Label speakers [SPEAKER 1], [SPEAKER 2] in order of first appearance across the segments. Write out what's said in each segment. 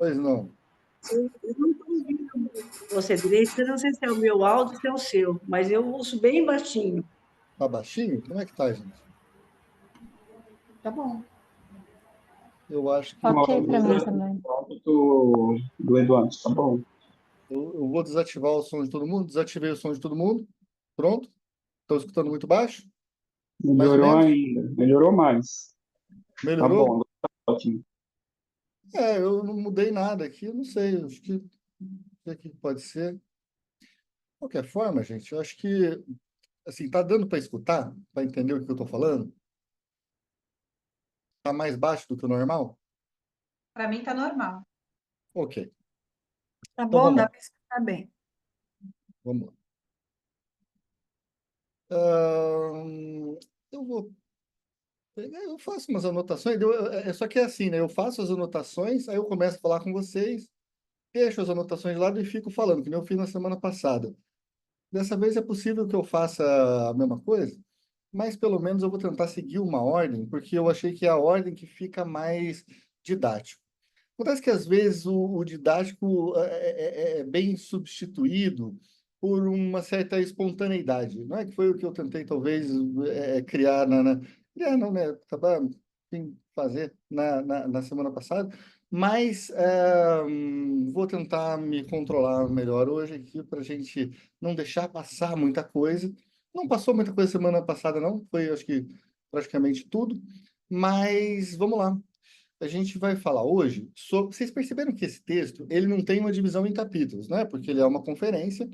[SPEAKER 1] Pois não.
[SPEAKER 2] Eu não estou ouvindo você direito, eu não sei se é o meu áudio ou se é o seu, mas eu ouço bem baixinho.
[SPEAKER 1] Tá baixinho? Como é que tá, gente?
[SPEAKER 2] Tá bom.
[SPEAKER 1] Eu acho que
[SPEAKER 3] Ok
[SPEAKER 1] talvez
[SPEAKER 3] pra mim
[SPEAKER 1] eu,
[SPEAKER 3] também.
[SPEAKER 4] Do Eduardo, tá bom.
[SPEAKER 1] eu vou desativar o som de todo mundo. Desativei o som de todo mundo. Pronto. Estou escutando muito baixo? Mais ou
[SPEAKER 4] Melhorou
[SPEAKER 1] menos?
[SPEAKER 4] ainda, melhorou mais. Tá
[SPEAKER 1] Melhorou?
[SPEAKER 4] bom, tá ótimo.
[SPEAKER 1] Eu não mudei nada aqui. Eu não sei. Eu acho que o que pode ser. De qualquer forma, gente, eu acho que assim, tá dando para escutar, para entender o que eu estou falando? Tá mais baixo do que o normal?
[SPEAKER 5] Para mim tá normal.
[SPEAKER 1] Ok.
[SPEAKER 2] Tá
[SPEAKER 1] Então
[SPEAKER 2] bom,
[SPEAKER 1] vamos
[SPEAKER 2] dá
[SPEAKER 1] lá.
[SPEAKER 2] para escutar bem.
[SPEAKER 1] Vamos lá. Eu vou eu faço umas anotações, só que é assim, né? Eu faço as anotações, aí eu começo a falar com vocês, deixo as anotações de lado e fico falando, que nem eu fiz na semana passada. Dessa vez é possível que eu faça a mesma coisa, mas pelo menos eu vou tentar seguir uma ordem, porque eu achei que é a ordem que fica mais didático. Acontece que às vezes o didático é bem substituído por uma certa espontaneidade, não é que foi o que eu tentei talvez criar criar não, né, acabar enfim, fazer na semana passada, mas vou tentar me controlar melhor hoje aqui para a gente não deixar passar muita coisa. Não passou muita coisa semana passada, não, foi acho que praticamente tudo, mas vamos lá. A gente vai falar hoje sobre. Vocês perceberam que esse texto ele não tem uma divisão em capítulos, né? Porque ele é uma conferência.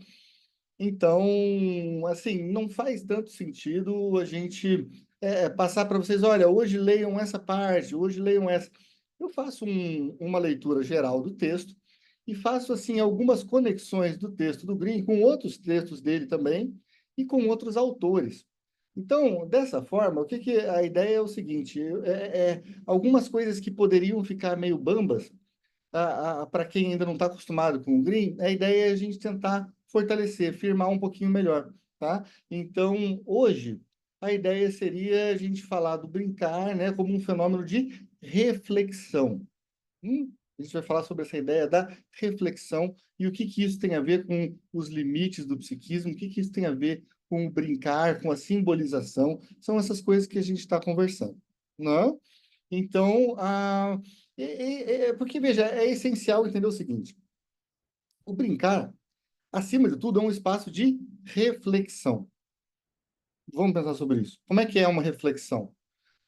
[SPEAKER 1] Então, assim, não faz tanto sentido a gente passar para vocês, olha, hoje leiam essa parte, hoje leiam essa. Eu faço uma leitura geral do texto e faço, assim, algumas conexões do texto do Green com outros textos dele também e com outros autores. Então, dessa forma, o que que a ideia é o seguinte, algumas coisas que poderiam ficar meio bambas, para quem ainda não está acostumado com o Green, a ideia é a gente tentar fortalecer, firmar um pouquinho melhor, tá? Então, hoje, a ideia seria a gente falar do brincar, né, como um fenômeno de reflexão. A gente vai falar sobre essa ideia da reflexão e o que que isso tem a ver com os limites do psiquismo, o que que isso tem a ver com o brincar, com a simbolização. São essas coisas que a gente está conversando, não? Então, porque, veja, é essencial entender o seguinte: o brincar, acima de tudo, é um espaço de reflexão. Vamos pensar sobre isso. Como é que é uma reflexão?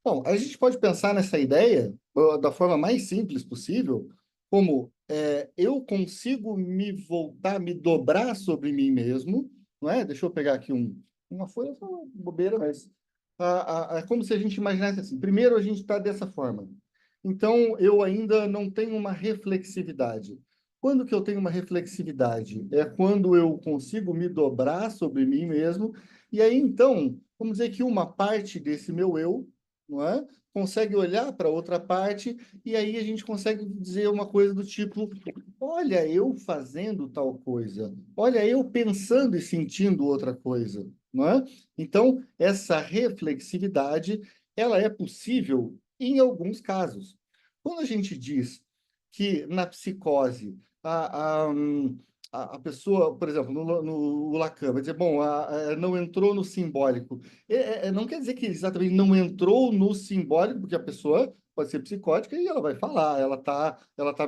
[SPEAKER 1] Bom, a gente pode pensar nessa ideia da forma mais simples possível, como eu consigo me voltar, me dobrar sobre mim mesmo, não é? Deixa eu pegar aqui uma folha, só uma bobeira, mas é como se a gente imaginasse assim. Primeiro a gente está dessa forma. Então, eu ainda não tenho uma reflexividade. Quando que eu tenho uma reflexividade? É quando eu consigo me dobrar sobre mim mesmo, e aí então, vamos dizer que uma parte desse meu eu, não é? Consegue olhar para outra parte e aí a gente consegue dizer uma coisa do tipo: olha, eu fazendo tal coisa, olha, eu pensando e sentindo outra coisa, não é? Então, essa reflexividade, ela é possível em alguns casos. Quando a gente diz que na psicose a pessoa, por exemplo, no Lacan, vai dizer, bom, não entrou no simbólico. Não quer dizer que exatamente não entrou no simbólico, porque a pessoa pode ser psicótica e ela vai falar, ela tá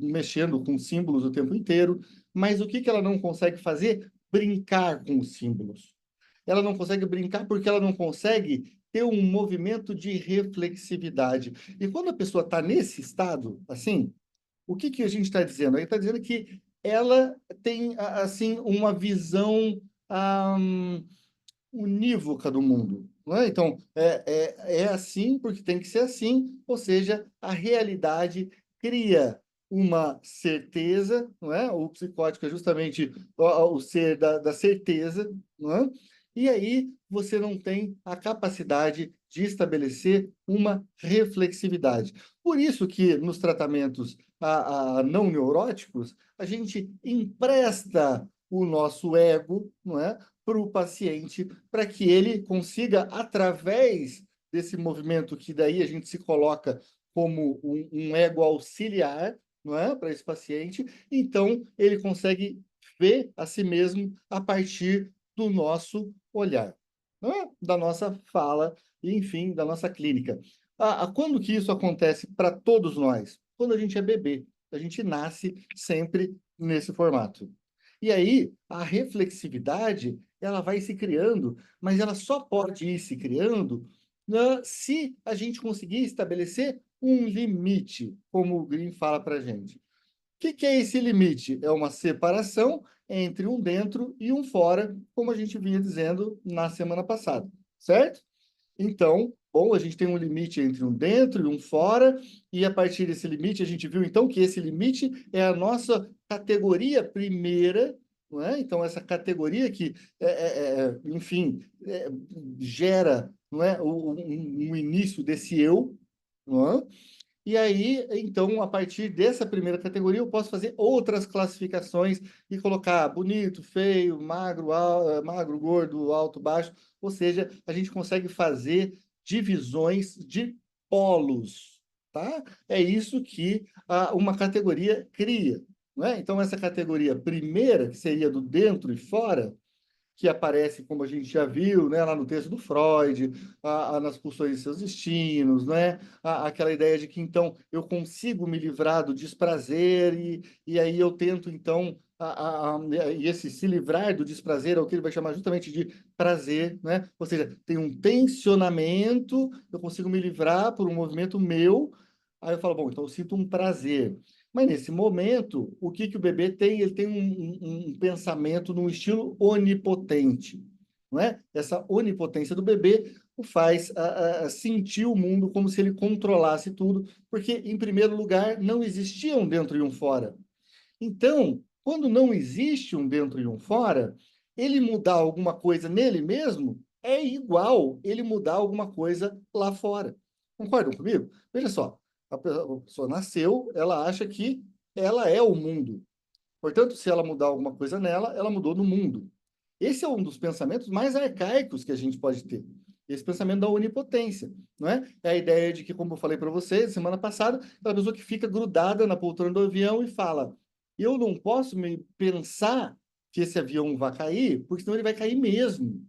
[SPEAKER 1] mexendo com símbolos o tempo inteiro, mas o que que ela não consegue fazer? Brincar com os símbolos. Ela não consegue brincar porque ela não consegue ter um movimento de reflexividade. E quando a pessoa está nesse estado, assim, o que que a gente está dizendo? A gente está dizendo que ela tem, assim, uma visão unívoca do mundo. Não é? Então, é assim porque tem que ser assim, ou seja, a realidade cria uma certeza, não é? O psicótico é justamente o ser da certeza, não é? E aí você não tem a capacidade de estabelecer uma reflexividade. Por isso que nos tratamentos a não neuróticos, a gente empresta o nosso ego, não é? Para o paciente, para que ele consiga, através desse movimento que daí a gente se coloca como um ego auxiliar, não é? Para esse paciente. Então, ele consegue ver a si mesmo a partir do nosso olhar, não é? Da nossa fala, e, enfim, da nossa clínica. Quando que isso acontece para todos nós? Quando a gente é bebê. A gente nasce sempre nesse formato. E aí, a reflexividade, ela vai se criando, mas ela só pode ir se criando, né, se a gente conseguir estabelecer um limite, como o Green fala para a gente. O que é esse limite? É uma separação entre um dentro e um fora, como a gente vinha dizendo na semana passada, certo? Então, bom, a gente tem um limite entre um dentro e um fora, e a partir desse limite, a gente viu então que esse limite é a nossa categoria primeira, não é? Então, essa categoria que, enfim, gera, não é, um início desse eu, não é? E aí, então, a partir dessa primeira categoria, eu posso fazer outras classificações e colocar bonito, feio, magro, magro, gordo, alto, baixo. Ou seja, a gente consegue fazer divisões de polos, tá? É isso que uma categoria cria, não é? Então, essa categoria primeira, que seria do dentro e fora, que aparece, como a gente já viu, né, lá no texto do Freud, nas pulsões de seus destinos, né, aquela ideia de que, então, eu consigo me livrar do desprazer e aí eu tento, então, e esse se livrar do desprazer é o que ele vai chamar justamente de prazer, né? Ou seja, tem um tensionamento, eu consigo me livrar por um movimento meu, aí eu falo, bom, então eu sinto um prazer. Mas nesse momento, o que o bebê tem? Ele tem um pensamento num estilo onipotente, não é? Essa onipotência do bebê o faz sentir o mundo como se ele controlasse tudo, porque, em primeiro lugar, não existia um dentro e um fora. Então, quando não existe um dentro e um fora, ele mudar alguma coisa nele mesmo é igual ele mudar alguma coisa lá fora. Concordam comigo? Veja só, a pessoa nasceu, ela acha que ela é o mundo. Portanto, se ela mudar alguma coisa nela, ela mudou no mundo. Esse é um dos pensamentos mais arcaicos que a gente pode ter. Esse pensamento da onipotência, não é? É a ideia de que, como eu falei para vocês semana passada, aquela pessoa que fica grudada na poltrona do avião e fala: eu não posso me pensar que esse avião vai cair, porque senão ele vai cair mesmo.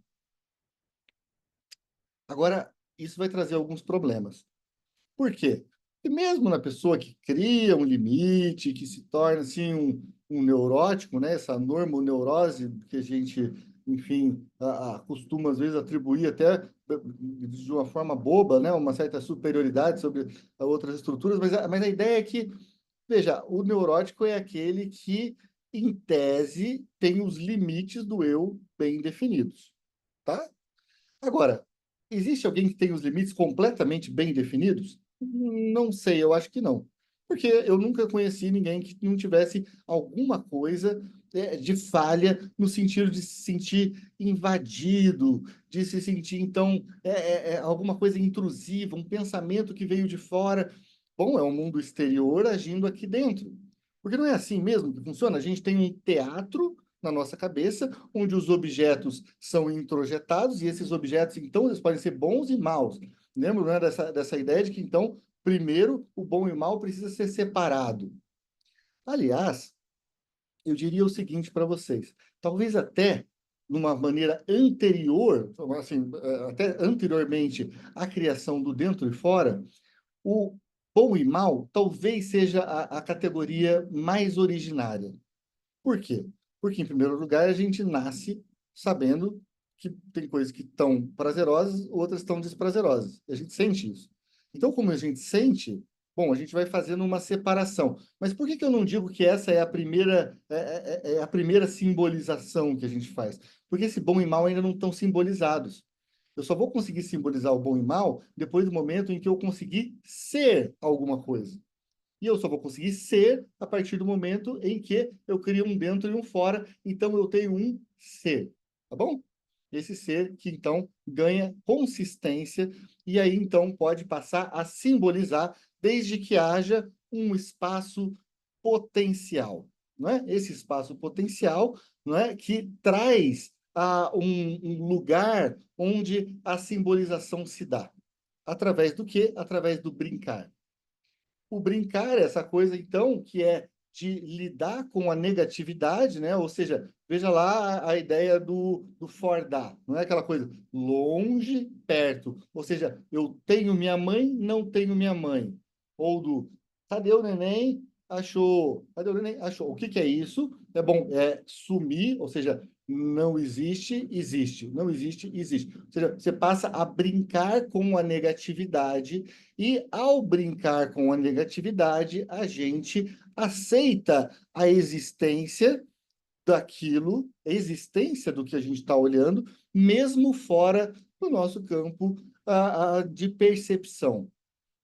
[SPEAKER 1] Agora, isso vai trazer alguns problemas. Por quê? Porque mesmo na pessoa que cria um limite, que se torna assim um neurótico, né? Essa normoneurose que a gente, enfim, costuma às vezes atribuir até de uma forma boba, né? Uma certa superioridade sobre outras estruturas, mas a ideia é que, veja, o neurótico é aquele que, em tese, tem os limites do eu bem definidos, tá? Agora, existe alguém que tem os limites completamente bem definidos? Não sei, eu acho que não. Porque eu nunca conheci ninguém que não tivesse alguma coisa de falha no sentido de se sentir invadido, de se sentir, então, alguma coisa intrusiva, um pensamento que veio de fora. Bom, é o mundo exterior agindo aqui dentro. Porque não é assim mesmo que funciona? A gente tem um teatro na nossa cabeça, onde os objetos são introjetados, e esses objetos, então, eles podem ser bons e maus. Lembra, né, dessa ideia de que, então, primeiro, o bom e o mal precisa ser separado. Aliás, eu diria o seguinte para vocês, talvez até numa maneira anterior, assim, até anteriormente à criação do dentro e fora, o bom e mal talvez seja a categoria mais originária. Por quê? Porque, em primeiro lugar, a gente nasce sabendo que tem coisas que estão prazerosas, outras estão desprazerosas. A gente sente isso. Então, como a gente sente, bom, a gente vai fazendo uma separação. Mas por que eu não digo que essa é a primeira, é a primeira simbolização que a gente faz? Porque esse bom e mal ainda não estão simbolizados. Eu só vou conseguir simbolizar o bom e mal depois do momento em que eu conseguir ser alguma coisa. E eu só vou conseguir ser a partir do momento em que eu crio um dentro e um fora. Então, eu tenho um ser. Tá bom? Esse ser que, então, ganha consistência e aí, então, pode passar a simbolizar desde que haja um espaço potencial. Não é? Esse espaço potencial, não é, que traz um lugar onde a simbolização se dá. Através do quê? Através do brincar. O brincar é essa coisa, então, que é de lidar com a negatividade, né? Ou seja, veja lá a ideia do fordar, não é aquela coisa longe, perto. Ou seja, eu tenho minha mãe, não tenho minha mãe. Ou do cadê o neném? Achou. Cadê o neném? Achou. O que que é isso? É bom, é sumir, ou seja, não existe, existe. Não existe, existe. Ou seja, você passa a brincar com a negatividade e, ao brincar com a negatividade, a gente aceita a existência daquilo, a existência do que a gente está olhando, mesmo fora do nosso campo de percepção.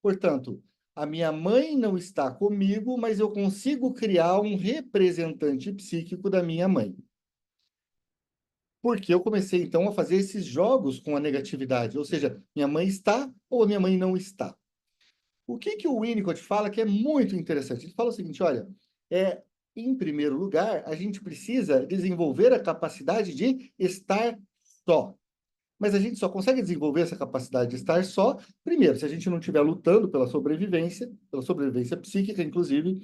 [SPEAKER 1] Portanto, a minha mãe não está comigo, mas eu consigo criar um representante psíquico da minha mãe. Porque eu comecei, então, a fazer esses jogos com a negatividade. Ou seja, minha mãe está ou minha mãe não está. O que que o Winnicott fala que é muito interessante? Ele fala o seguinte, olha, em primeiro lugar, a gente precisa desenvolver a capacidade de estar só. Mas a gente só consegue desenvolver essa capacidade de estar só, primeiro, se a gente não estiver lutando pela sobrevivência psíquica, inclusive,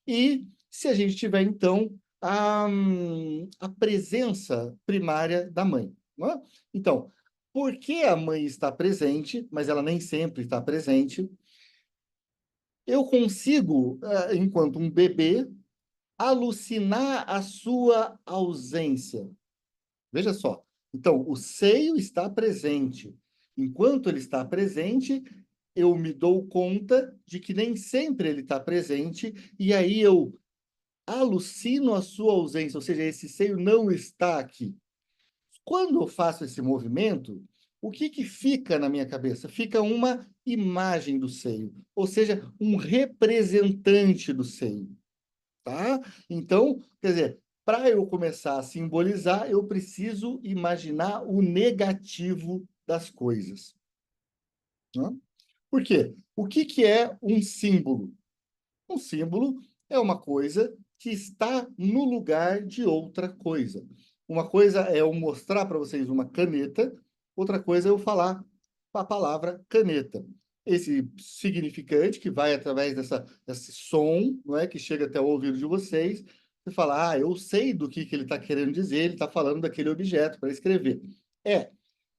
[SPEAKER 1] e se a gente tiver, então, a presença primária da mãe. Não é? Então, por que a mãe está presente, mas ela nem sempre está presente? Eu consigo, enquanto um bebê, alucinar a sua ausência. Veja só. Então, o seio está presente. Enquanto ele está presente, eu me dou conta de que nem sempre ele está presente, e aí eu alucino a sua ausência, ou seja, esse seio não está aqui. Quando eu faço esse movimento, o que que fica na minha cabeça? Fica uma imagem do seio, ou seja, um representante do seio, tá? Então, quer dizer, para eu começar a simbolizar, eu preciso imaginar o negativo das coisas. Né? Por quê? O que que é um símbolo? Um símbolo é uma coisa que está no lugar de outra coisa. Uma coisa é eu mostrar para vocês uma caneta, outra coisa é eu falar a palavra caneta. Esse significante que vai através desse som, não é, que chega até o ouvido de vocês, você fala, eu sei do que ele está querendo dizer, ele está falando daquele objeto para escrever.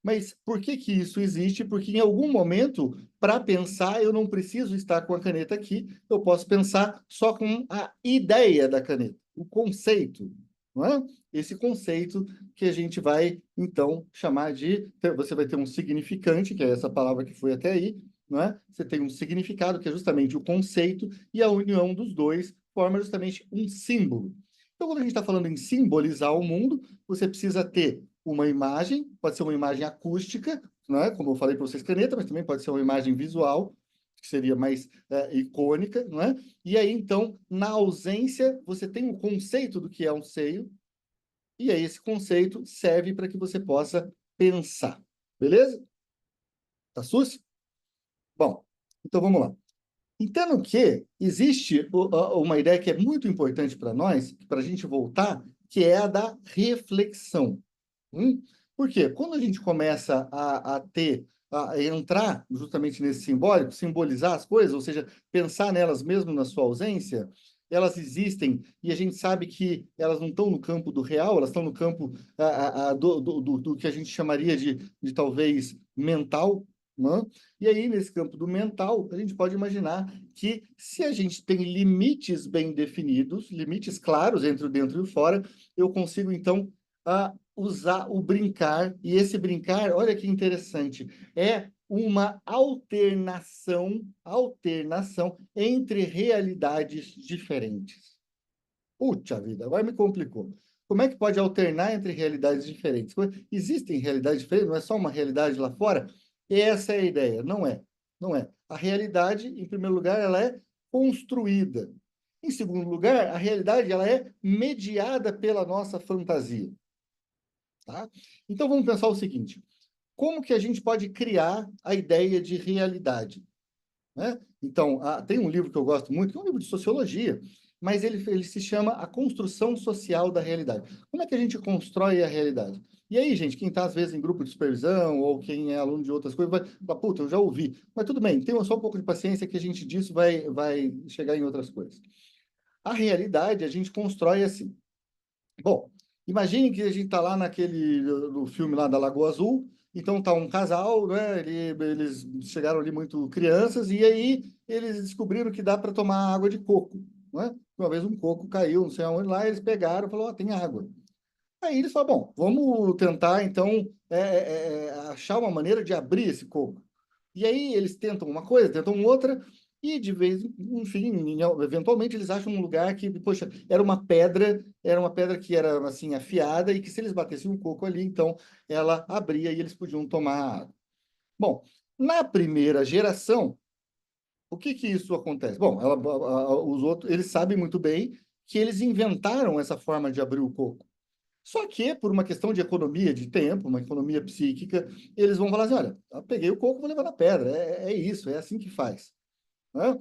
[SPEAKER 1] Mas por que que isso existe? Porque em algum momento, para pensar, eu não preciso estar com a caneta aqui, eu posso pensar só com a ideia da caneta, o conceito, não é? Esse conceito que a gente vai, então, chamar de... Você vai ter um significante, que é essa palavra que foi até aí, não é? Você tem um significado, que é justamente o conceito, e a união dos dois forma justamente um símbolo. Então, quando a gente está falando em simbolizar o mundo, você precisa ter uma imagem, pode ser uma imagem acústica, né? Como eu falei para vocês, caneta, mas também pode ser uma imagem visual, que seria mais icônica, não é? E aí, então, na ausência, você tem o conceito do que é um seio, e aí esse conceito serve para que você possa pensar. Beleza? Tá sucio? Bom, então vamos lá. Entendo que existe uma ideia que é muito importante para nós, para a gente voltar, que é a da reflexão. Por quê? Quando a gente começa a entrar justamente nesse simbólico, simbolizar as coisas, ou seja, pensar nelas mesmo na sua ausência, elas existem e a gente sabe que elas não estão no campo do real, elas estão no campo do que a gente chamaria de talvez mental, né? E aí, nesse campo do mental, a gente pode imaginar que se a gente tem limites bem definidos, limites claros entre o dentro e o fora, eu consigo, então, usar o brincar, e esse brincar, olha que interessante, é uma alternação entre realidades diferentes. Puxa vida, agora me complicou. Como é que pode alternar entre realidades diferentes? Existem realidades diferentes, não é só uma realidade lá fora? Essa é a ideia, não é. Não é. A realidade, em primeiro lugar, ela é construída. Em segundo lugar, a realidade ela é mediada pela nossa fantasia. Tá? Então vamos pensar o seguinte: como que a gente pode criar a ideia de realidade? Né? Então, tem um livro que eu gosto muito, que é um livro de sociologia, mas ele se chama A Construção Social da Realidade. Como é que a gente constrói a realidade? E aí, gente, quem está às vezes em grupo de supervisão ou quem é aluno de outras coisas vai falar, puta, eu já ouvi. Mas tudo bem, tenha só um pouco de paciência que a gente disso vai chegar em outras coisas. A realidade a gente constrói assim. Bom, imagine que a gente está lá no filme lá da Lagoa Azul, então tá um casal, né? Eles chegaram ali muito crianças, e aí eles descobriram que dá para tomar água de coco, né? Uma vez um coco caiu, não sei aonde lá, eles pegaram e falaram, ó, tem água. Aí eles falaram, bom, vamos tentar, então, achar uma maneira de abrir esse coco. E aí eles tentam uma coisa, tentam outra, e de vez, enfim, eventualmente eles acham um lugar que, poxa, era uma pedra que era, assim, afiada, e que se eles batessem um coco ali, então, ela abria e eles podiam tomar água. Bom, na primeira geração, o que que isso acontece? Bom, os outros, eles sabem muito bem que eles inventaram essa forma de abrir o coco. Só que, por uma questão de economia de tempo, uma economia psíquica, eles vão falar assim: olha, eu peguei o coco, vou levar na pedra. É isso, é assim que faz. Né?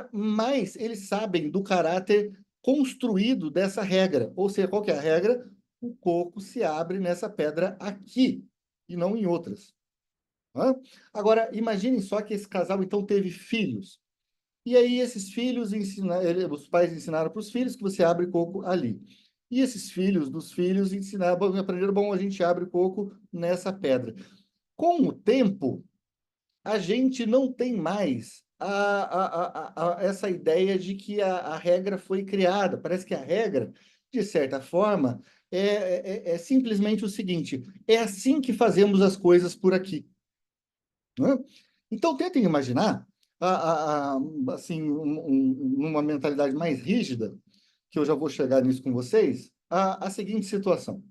[SPEAKER 1] Mas eles sabem do caráter construído dessa regra. Ou seja, qual que é a regra? O coco se abre nessa pedra aqui e não em outras. Né? Agora, imaginem só que esse casal então teve filhos. E aí esses filhos os pais ensinaram para os filhos que você abre coco ali. E esses filhos dos filhos ensinaram, aprenderam, bom, a gente abre coco nessa pedra. Com o tempo, a gente não tem mais essa ideia de que a regra foi criada. Parece que a regra, de certa forma, é simplesmente o seguinte: é assim que fazemos as coisas por aqui. Né? Então, tentem imaginar, assim, numa mentalidade mais rígida, que eu já vou chegar nisso com vocês, a seguinte situação.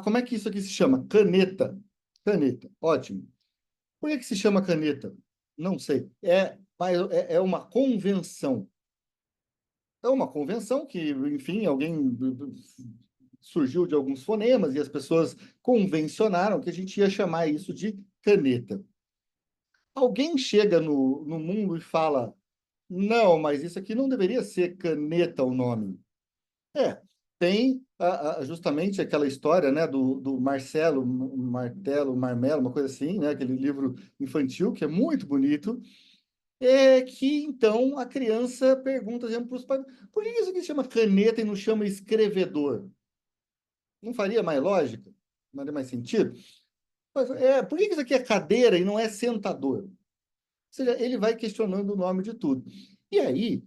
[SPEAKER 1] Como é que isso aqui se chama? Caneta. Caneta, ótimo. Por que se chama caneta? Não sei. É uma convenção. É uma convenção que, enfim, alguém surgiu de alguns fonemas e as pessoas convencionaram que a gente ia chamar isso de caneta. Alguém chega no mundo e fala, não, mas isso aqui não deveria ser caneta o nome. Tem justamente aquela história, né, do Marcelo, Martelo, Marmelo, uma coisa assim, né, aquele livro infantil que é muito bonito, que então a criança pergunta para os pais, por que isso aqui se chama caneta e não chama escrevedor? Não faria mais lógica? Não faria mais sentido? Por que isso aqui é cadeira e não é sentador? Ou seja, ele vai questionando o nome de tudo. E aí,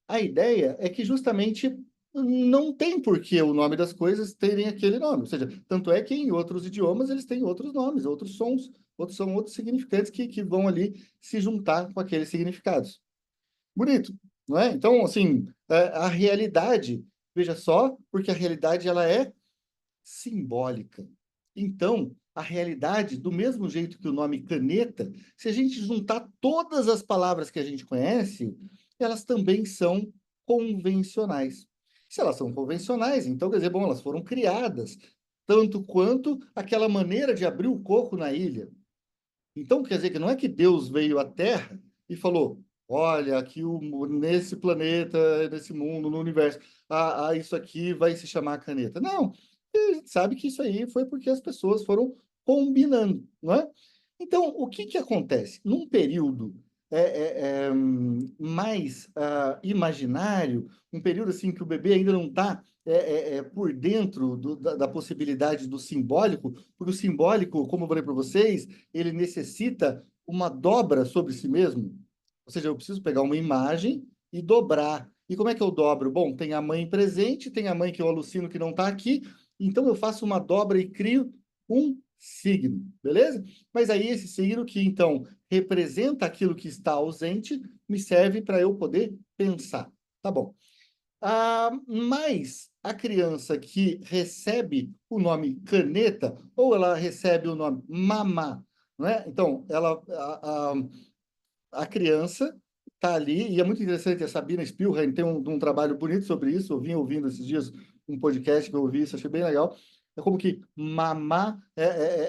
[SPEAKER 1] a ideia é que justamente não tem por que o nome das coisas terem aquele nome. Ou seja, tanto é que em outros idiomas eles têm outros nomes, outros sons, são outros significantes que vão ali se juntar com aqueles significados. Bonito, não é? Então, assim, a realidade, veja só, porque a realidade ela é simbólica. Então, a realidade, do mesmo jeito que o nome caneta, se a gente juntar todas as palavras que a gente conhece, elas também são convencionais. Se elas são convencionais, então quer dizer, bom, elas foram criadas, tanto quanto aquela maneira de abrir o coco na ilha. Então, quer dizer que não é que Deus veio à Terra e falou: olha, aqui nesse planeta, nesse mundo, no universo, isso aqui vai se chamar caneta. Não, a gente sabe que isso aí foi porque as pessoas foram combinando, não é? Então, o que acontece? Num período mais imaginário, um período assim que o bebê ainda não está por dentro da possibilidade do simbólico, porque o simbólico, como eu falei para vocês, ele necessita uma dobra sobre si mesmo. Ou seja, eu preciso pegar uma imagem e dobrar. E como é que eu dobro? Bom, tem a mãe presente, tem a mãe que eu alucino que não está aqui, então eu faço uma dobra e crio um signo, beleza? Mas aí esse signo que então representa aquilo que está ausente me serve para eu poder pensar. Tá bom. Mas a criança que recebe o nome caneta, ou ela recebe o nome mamá, não é? Então, a criança está ali, e é muito interessante, a Sabina Spielrein tem um trabalho bonito sobre isso, eu vim ouvindo esses dias um podcast que eu ouvi, isso achei bem legal, é como que mamá,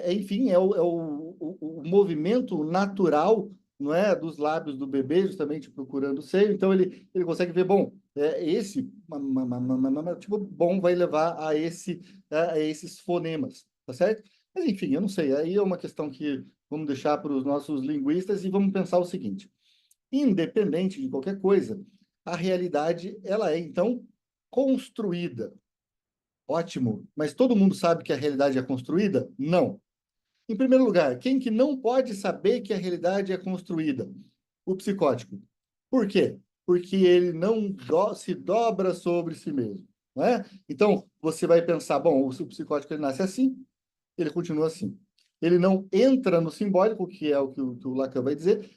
[SPEAKER 1] enfim, o movimento natural, não é, dos lábios do bebê, justamente procurando o seio, então ele consegue ver, bom, esse tipo bom vai levar a esses fonemas, tá certo? Mas enfim, eu não sei, aí é uma questão que vamos deixar para os nossos linguistas e vamos pensar o seguinte: independente de qualquer coisa, a realidade ela é então construída. Ótimo, mas todo mundo sabe que a realidade é construída? Não. Em primeiro lugar, quem que não pode saber que a realidade é construída? O psicótico. Por quê? Porque ele não se dobra sobre si mesmo, não é? Então, você vai pensar, bom, o psicótico ele nasce assim, ele continua assim. Ele não entra no simbólico, que é o que o Lacan vai dizer,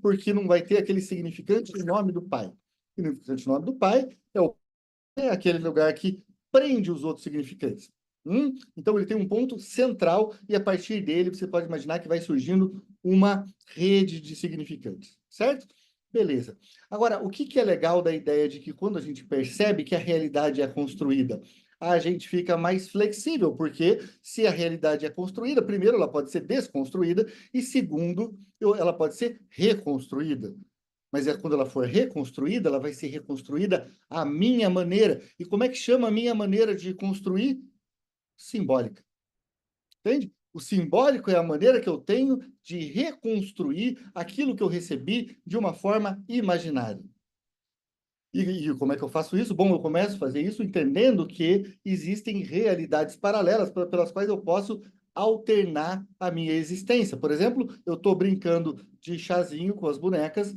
[SPEAKER 1] porque não vai ter aquele significante em nome do pai. O significante em nome do pai é aquele lugar que prende os outros significantes. Então, ele tem um ponto central e, a partir dele, você pode imaginar que vai surgindo uma rede de significantes, certo? Beleza. Agora, o que é legal da ideia de que quando a gente percebe que a realidade é construída, a gente fica mais flexível, porque se a realidade é construída, primeiro, ela pode ser desconstruída, e segundo, ela pode ser reconstruída. Mas quando ela for reconstruída, ela vai ser reconstruída à minha maneira. E como é que chama a minha maneira de construir? Simbólica. Entende? O simbólico é a maneira que eu tenho de reconstruir aquilo que eu recebi de uma forma imaginária. E como é que eu faço isso? Bom, eu começo a fazer isso entendendo que existem realidades paralelas pelas quais eu posso alternar a minha existência. Por exemplo, eu estou brincando de chazinho com as bonecas,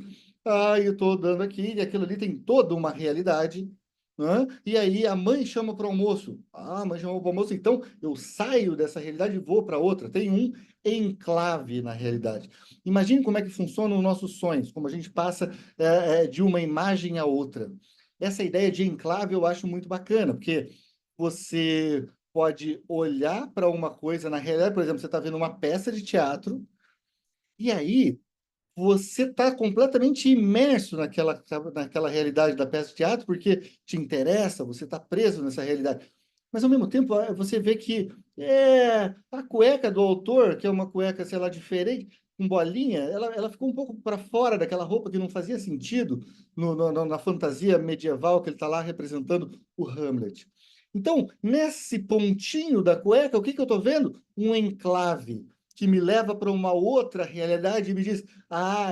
[SPEAKER 1] eu estou dando aqui, e aquilo ali tem toda uma realidade, né? E aí a mãe chama para o almoço. A mãe chama para o almoço, então eu saio dessa realidade e vou para outra. Tem um enclave na realidade. Imagine como é que funcionam os nossos sonhos, como a gente passa de uma imagem a outra. Essa ideia de enclave eu acho muito bacana, porque você pode olhar para uma coisa na realidade, por exemplo, você está vendo uma peça de teatro, e aí você está completamente imerso naquela realidade da peça de teatro, porque te interessa, você está preso nessa realidade. Mas, ao mesmo tempo, você vê que a cueca do autor, que é uma cueca, sei lá, diferente, com bolinha, ela ficou um pouco para fora daquela roupa que não fazia sentido na fantasia medieval que ele está lá representando o Hamlet. Então, nesse pontinho da cueca, o que eu estou vendo? Um enclave que me leva para uma outra realidade e me diz: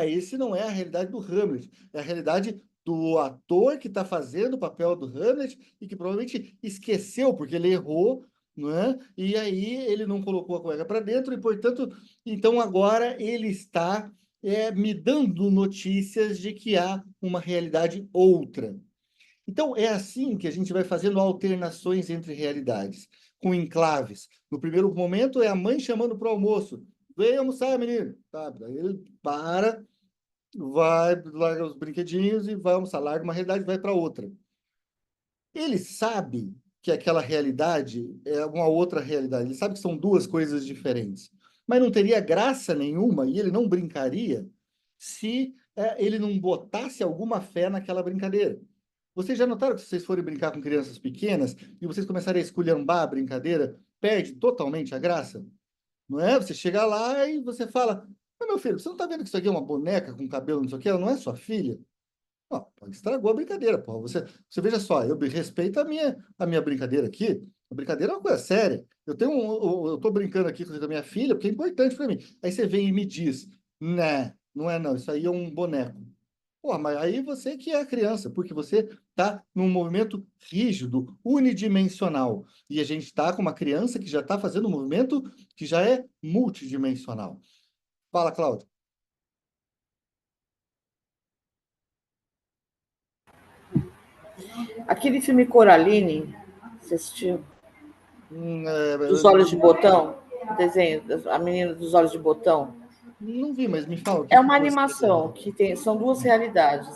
[SPEAKER 1] esse não é a realidade do Hamlet, é a realidade do ator que está fazendo o papel do Hamlet e que provavelmente esqueceu, porque ele errou, não é? E aí ele não colocou a cueca para dentro e, portanto, então agora ele está me dando notícias de que há uma realidade outra. Então, é assim que a gente vai fazendo alternações entre realidades, com enclaves. No primeiro momento, é a mãe chamando para o almoço. Vem almoçar, menino. Tá, daí ele para, vai, larga os brinquedinhos e vai almoçar. Larga uma realidade e vai para outra. Ele sabe que aquela realidade é uma outra realidade. Ele sabe que são duas coisas diferentes. Mas não teria graça nenhuma e ele não brincaria se ele não botasse alguma fé naquela brincadeira. Vocês já notaram que se vocês forem brincar com crianças pequenas e vocês começarem a esculhambar a brincadeira, perde totalmente a graça? Não é? Você chega lá e você fala: meu filho, você não está vendo que isso aqui é uma boneca com cabelo, não sei o que? Ela não é sua filha? Não, estragou a brincadeira, porra. Você veja só, eu respeito a minha brincadeira aqui. A brincadeira é uma coisa séria. Eu tô brincando aqui com a minha filha, porque é importante para mim. Aí você vem e me diz: né, não é não, isso aí é um boneco. Pô, mas aí você que é a criança, porque você está num movimento rígido, unidimensional. E a gente está com uma criança que já está fazendo um movimento que já é multidimensional. Fala, Cláudio.
[SPEAKER 3] Aquele filme Coraline, você assistiu? Dos Olhos de Botão? Desenho, a menina dos Olhos de Botão.
[SPEAKER 1] Não vi, mas me fala o que
[SPEAKER 3] É uma
[SPEAKER 1] você...
[SPEAKER 3] animação que são duas realidades.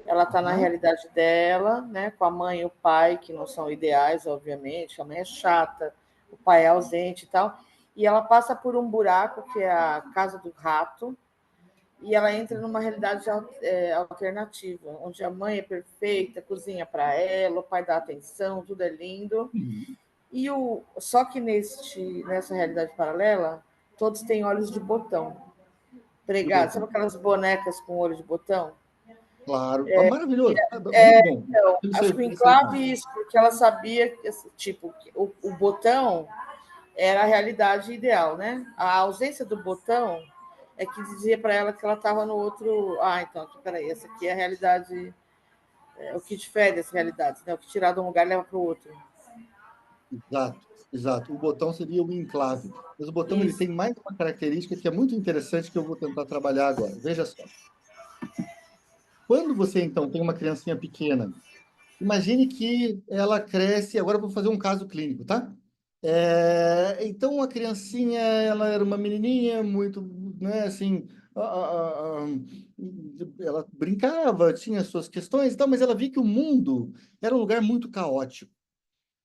[SPEAKER 3] Ela está na realidade dela, né, com a mãe e o pai, que não são ideais, obviamente. A mãe é chata, o pai é ausente e tal. E ela passa por um buraco, que é a casa do rato, e ela entra numa realidade alternativa, onde a mãe é perfeita, cozinha para ela, o pai dá atenção, tudo é lindo. Só que nessa realidade paralela, todos têm olhos de botão pregados. Sabe aquelas bonecas com olho de botão?
[SPEAKER 1] Claro. Maravilhoso. Muito bom.
[SPEAKER 3] Então,
[SPEAKER 1] Isso
[SPEAKER 3] acho
[SPEAKER 1] aí,
[SPEAKER 3] que o
[SPEAKER 1] isso aí.
[SPEAKER 3] enclave, isso, porque ela sabia que, tipo, o botão era a realidade ideal, né? A ausência do botão é que dizia para ela que ela estava no outro. Ah, então, aqui, peraí, essa aqui é a realidade, o que difere as realidades, né? O que tirar de um lugar leva para o outro.
[SPEAKER 1] Exato, exato. O botão seria o enclave. Mas o botão ele
[SPEAKER 3] Isso.
[SPEAKER 1] tem mais uma característica que é muito interessante que eu vou tentar trabalhar agora. Veja só. Quando você, então, tem uma criancinha pequena, imagine que ela cresce. Agora eu vou fazer um caso clínico, tá? Então, a criancinha, ela era uma menininha muito, né, assim, ela brincava, tinha suas questões e tal, mas ela via que o mundo era um lugar muito caótico.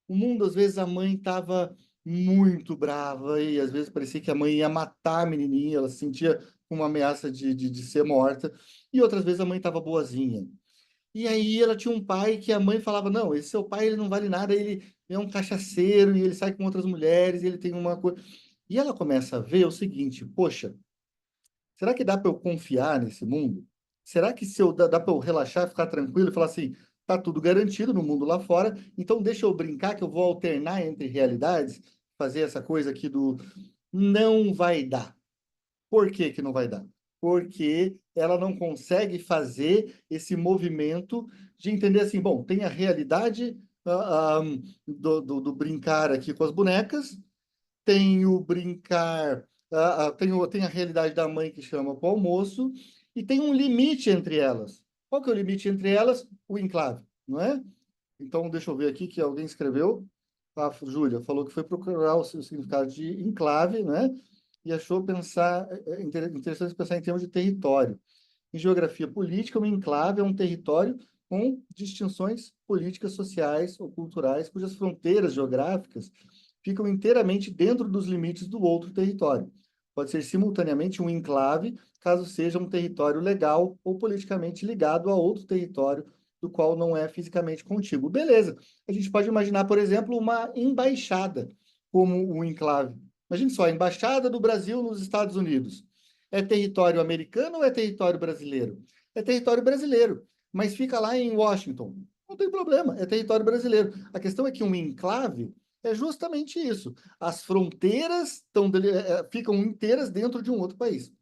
[SPEAKER 1] O mundo, às vezes, a mãe estava muito brava e às vezes parecia que a mãe ia matar a menininha, ela se sentia uma ameaça de ser morta, e outras vezes a mãe estava boazinha. E aí ela tinha um pai que a mãe falava, não, esse seu pai ele não vale nada, ele é um cachaceiro e ele sai com outras mulheres, e ele tem uma coisa. E ela começa a ver o seguinte, poxa, será que dá para eu confiar nesse mundo? Será que se eu dá para eu relaxar, ficar tranquilo e falar assim, tá tudo garantido no mundo lá fora, então deixa eu brincar que eu vou alternar entre realidades, fazer essa coisa aqui do não vai dar. Por que que não vai dar? Porque ela não consegue fazer esse movimento de entender assim, bom, tem a realidade do brincar aqui com as bonecas, tem o brincar, tem a realidade da mãe que chama para o almoço, e tem um limite entre elas. Qual que é o limite entre elas? O enclave, não é? Então, deixa eu ver aqui que alguém escreveu. A Júlia falou que foi procurar o significado de enclave, né? E achou interessante pensar em termos de território. Em geografia política, um enclave é um território com distinções políticas, sociais ou culturais, cujas fronteiras geográficas ficam inteiramente dentro dos limites do outro território. Pode ser simultaneamente um enclave, caso seja um território legal ou politicamente ligado a outro território do qual não é fisicamente contíguo. Beleza. A gente pode imaginar, por exemplo, uma embaixada como um enclave. Imagine só, a embaixada do Brasil nos Estados Unidos. É território americano ou é território brasileiro? É território brasileiro, mas fica lá em Washington. Não tem problema, é território brasileiro. A questão é que um enclave é justamente isso. As fronteiras ficam inteiras dentro de um outro país.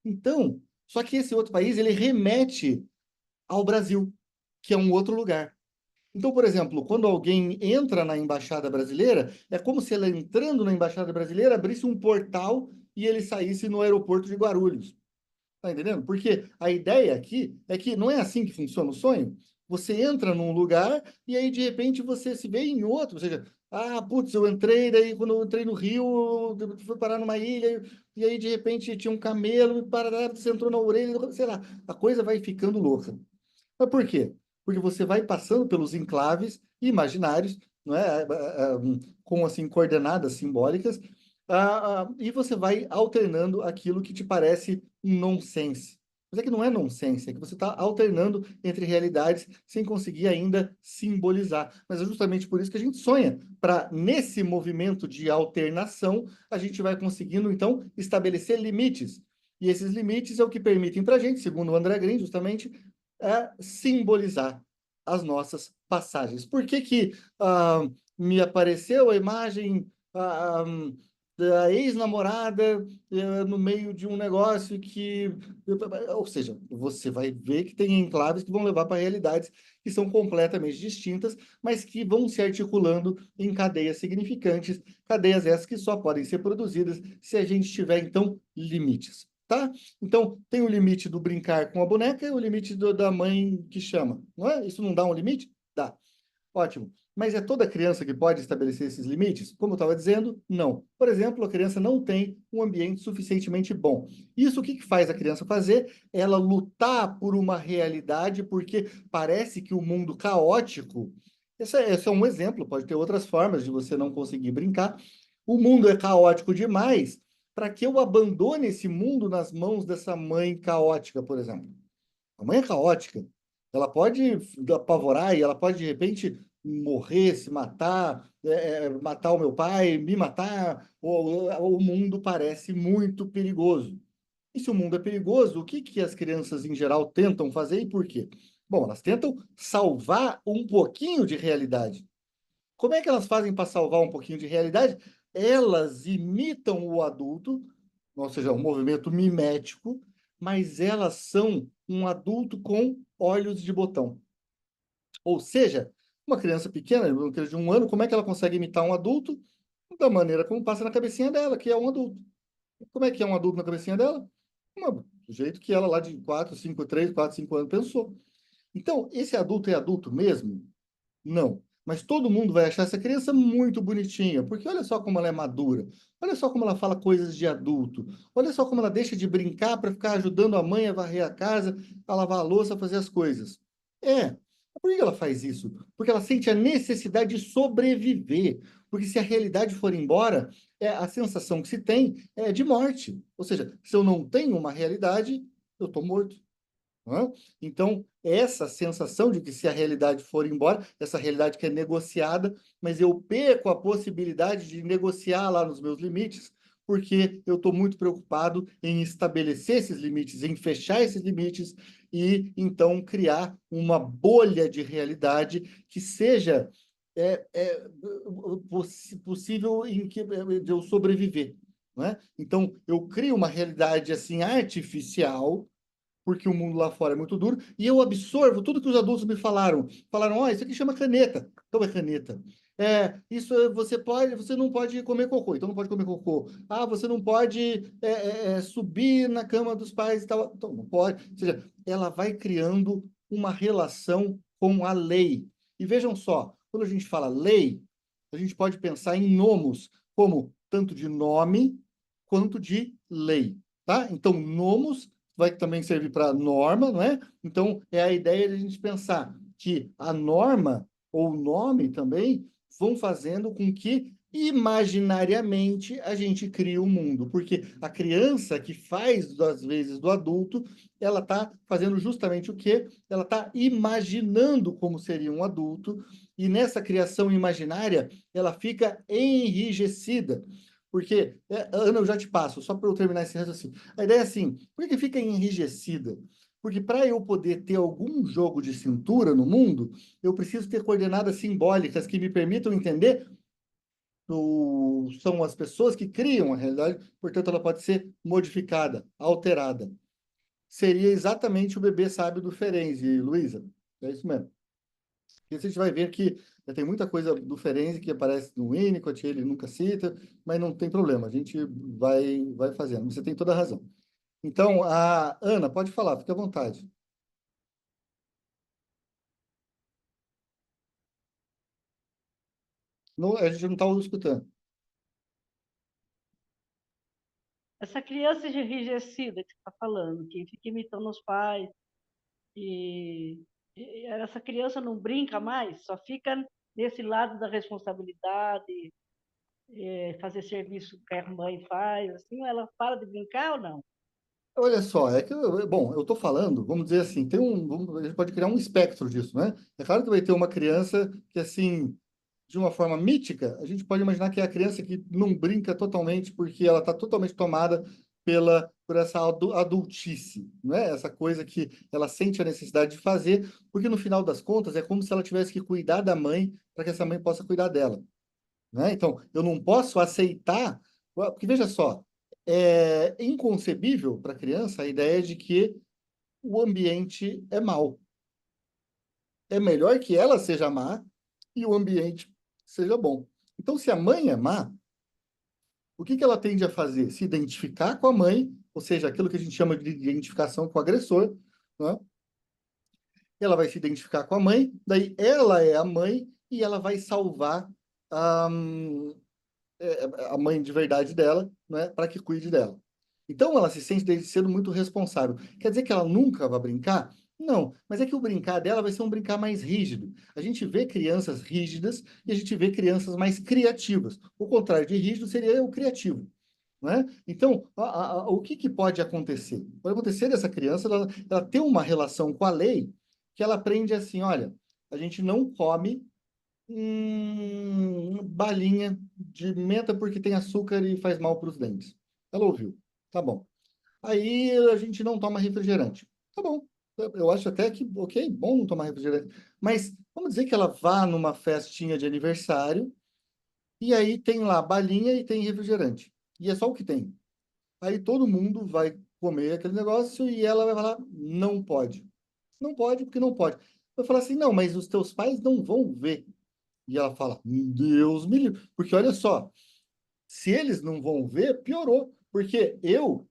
[SPEAKER 1] Então, só que esse outro país, ele remete ao Brasil, que é um outro lugar. Então, por exemplo, quando alguém entra na embaixada brasileira, é como se ela entrando na embaixada brasileira abrisse um portal e ele saísse no aeroporto de Guarulhos. Tá entendendo? Porque a ideia aqui é que não é assim que funciona o sonho. Você entra num lugar e aí de repente você se vê em outro. Ou seja, putz, eu entrei, daí quando eu entrei no Rio, eu fui parar numa ilha, e aí de repente tinha um camelo, e parará, você entrou na orelha, sei lá, a coisa vai ficando louca. Mas por quê? Porque você vai passando pelos enclaves imaginários, não é? Com assim coordenadas simbólicas, e você vai alternando aquilo que te parece um nonsense. Mas é que não é nonsense, é que você está alternando entre realidades sem conseguir ainda simbolizar. Mas é justamente por isso que a gente sonha, para nesse movimento de alternação, a gente vai conseguindo, então, estabelecer limites. E esses limites é o que permitem para a gente, segundo o André Green, justamente, simbolizar as nossas passagens. Por que que me apareceu a imagem da ex-namorada no meio de um negócio que... Ou seja, você vai ver que tem enclaves que vão levar para realidades que são completamente distintas, mas que vão se articulando em cadeias significantes, cadeias essas que só podem ser produzidas se a gente tiver, então, limites. Tá? Então, tem o limite do brincar com a boneca e o limite da mãe que chama, não é? Isso não dá um limite? Dá. Ótimo. Mas é toda criança que pode estabelecer esses limites? Como eu estava dizendo, não. Por exemplo, a criança não tem um ambiente suficientemente bom. Isso o que faz a criança fazer? Ela lutar por uma realidade, porque parece que o mundo caótico. Esse é um exemplo, pode ter outras formas de você não conseguir brincar. O mundo é caótico demais para que eu abandone esse mundo nas mãos dessa mãe caótica, por exemplo. A mãe é caótica. Ela pode apavorar e ela pode, de repente, morrer, se matar, matar o meu pai, me matar. O mundo parece muito perigoso. E se o mundo é perigoso, o que que as crianças em geral tentam fazer e por quê? Bom, elas tentam salvar um pouquinho de realidade. Como é que elas fazem para salvar um pouquinho de realidade? Elas imitam o adulto, ou seja, um movimento mimético, mas elas são um adulto com olhos de botão. Ou seja, uma criança pequena, uma criança de 1 ano, como é que ela consegue imitar um adulto? Da maneira como passa na cabecinha dela, que é um adulto. Como é que é um adulto na cabecinha dela? Do jeito que ela lá de 4, 5 anos pensou. Então, esse adulto é adulto mesmo? Não. Mas todo mundo vai achar essa criança muito bonitinha, porque olha só como ela é madura, olha só como ela fala coisas de adulto, olha só como ela deixa de brincar para ficar ajudando a mãe a varrer a casa, a lavar a louça, a fazer as coisas. É. Por que ela faz isso? Porque ela sente a necessidade de sobreviver. Porque se a realidade for embora, a sensação que se tem é de morte. Ou seja, se eu não tenho uma realidade, eu estou morto. Né? Então, essa sensação de que se a realidade for embora, essa realidade que é negociada, mas eu perco a possibilidade de negociar lá nos meus limites, porque eu estou muito preocupado em estabelecer esses limites, em fechar esses limites e, então, criar uma bolha de realidade que seja possível em que de eu sobreviver. Né? Então, eu crio uma realidade assim artificial, porque o mundo lá fora é muito duro, e eu absorvo tudo que os adultos me falaram. Falaram, ó, isso aqui chama caneta. Então é caneta. Você não pode comer cocô, então não pode comer cocô. Ah, você não pode subir na cama dos pais e tal. Então não pode. Ou seja, ela vai criando uma relação com a lei. E vejam só, quando a gente fala lei, a gente pode pensar em nomos, como tanto de nome quanto de lei. Tá? Então, nomos vai também servir para norma, não é? Então, é a ideia de a gente pensar que a norma ou o nome também vão fazendo com que imaginariamente a gente crie o mundo, porque a criança que faz às vezes do adulto, ela está fazendo justamente o quê? Ela está imaginando como seria um adulto, e nessa criação imaginária ela fica enrijecida. Porque, Ana, eu já te passo, só para eu terminar esse raciocínio. A ideia é assim, por que fica enrijecida? Porque para eu poder ter algum jogo de cintura no mundo, eu preciso ter coordenadas simbólicas que me permitam entender são as pessoas que criam a realidade, portanto ela pode ser modificada, alterada. Seria exatamente o bebê sábio do Ferenzi, Luísa. É isso mesmo. E você vai ver que tem muita coisa do Ferenzi que aparece no Winnicott, ele nunca cita, mas não tem problema, a gente vai fazendo. Você tem toda a razão. Então, a Ana, pode falar, fique à vontade. Não, a gente não está escutando.
[SPEAKER 2] Essa criança enrijecida que você está falando, que fica imitando os pais, e essa criança não brinca mais, só fica nesse lado da responsabilidade, fazer serviço que a mãe faz, assim, ela para de brincar ou não?
[SPEAKER 1] Olha só, bom, eu estou falando, vamos dizer assim, a gente pode criar um espectro disso, né? É claro que vai ter uma criança que, assim, de uma forma mítica, a gente pode imaginar que é a criança que não brinca totalmente porque ela está totalmente tomada por essa adultice, né? Essa coisa que ela sente a necessidade de fazer, porque no final das contas é como se ela tivesse que cuidar da mãe para que essa mãe possa cuidar dela, né? Então, eu não posso aceitar, porque veja só, é inconcebível para a criança a ideia de que o ambiente é mau. É melhor que ela seja má e o ambiente seja bom. Então, se a mãe é má, o que que ela tende a fazer? Se identificar com a mãe, ou seja, aquilo que a gente chama de identificação com o agressor, né? Ela vai se identificar com a mãe, daí ela é a mãe e ela vai salvar a, a mãe de verdade dela, né, para que cuide dela. Então ela se sente desde cedo muito responsável. Quer dizer que ela nunca vai brincar? Não, mas é que o brincar dela vai ser um brincar mais rígido. A gente vê crianças rígidas e a gente vê crianças mais criativas. O contrário de rígido seria o criativo. Né? Então, o que pode acontecer? Pode acontecer dessa criança ela ter uma relação com a lei que ela aprende assim, olha, a gente não come balinha de menta porque tem açúcar e faz mal para os dentes. Ela ouviu. Tá bom. aí a gente não toma refrigerante. Tá bom. Eu acho até que, ok, bom não tomar refrigerante. Mas vamos dizer que ela vá numa festinha de aniversário e aí tem lá balinha e tem refrigerante. E é só o que tem. Aí todo mundo vai comer aquele negócio e ela vai falar, não pode. Não pode porque não pode. Eu falo assim, não, mas os teus pais não vão ver. E ela fala, Deus me livre. Porque olha só, se eles não vão ver, piorou. Porque eu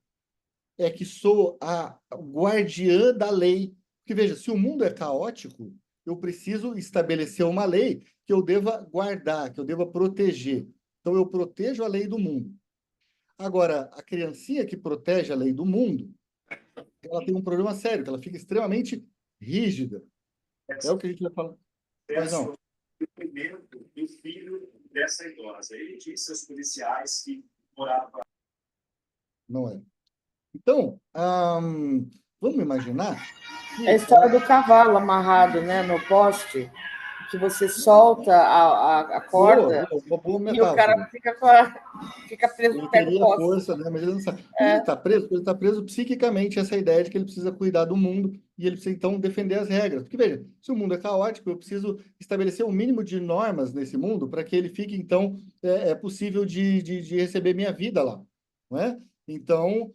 [SPEAKER 1] é que sou a guardiã da lei. Porque veja, se o mundo é caótico, eu preciso estabelecer uma lei que eu deva guardar, que eu deva proteger. Então eu protejo a lei do mundo. Agora, a criancinha que protege a lei do mundo, ela tem um problema sério, que ela fica extremamente rígida. É o que a gente vai falar. Pois não.
[SPEAKER 6] Do filho dessa idosa. Ele disse aos policiais que morava.
[SPEAKER 1] Não é. Então, vamos imaginar que,
[SPEAKER 3] É a história do cavalo amarrado, né, no poste, que você solta a corda
[SPEAKER 1] uma boa
[SPEAKER 3] e o
[SPEAKER 1] metáfora.
[SPEAKER 3] cara fica preso,
[SPEAKER 1] Ele
[SPEAKER 3] pega o
[SPEAKER 1] teria
[SPEAKER 3] poste.
[SPEAKER 1] força, né? Mas ele não sabe. Ele está preso psiquicamente, essa ideia de que ele precisa cuidar do mundo e ele precisa, então, defender as regras. Porque, veja, se o mundo é caótico, eu preciso estabelecer um mínimo de normas nesse mundo para que ele fique, então, possível de receber minha vida lá. Não é? Então,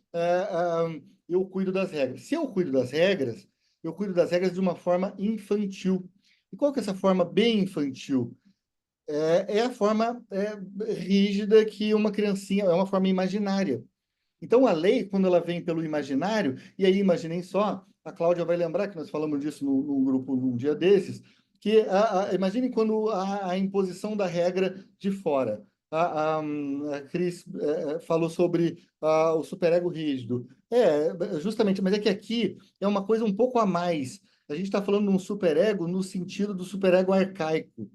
[SPEAKER 1] eu cuido das regras. Se eu cuido das regras, eu cuido das regras de uma forma infantil. E qual que é essa forma bem infantil? É a forma rígida que uma criancinha, é uma forma imaginária. Então, a lei, quando ela vem pelo imaginário, e aí imaginem só, a Cláudia vai lembrar que nós falamos disso no grupo num dia desses, que imaginem quando a imposição da regra de fora. A Cris falou sobre o superego rígido. Justamente, mas é que aqui é uma coisa um pouco a mais. A gente está falando de um superego no sentido do superego arcaico,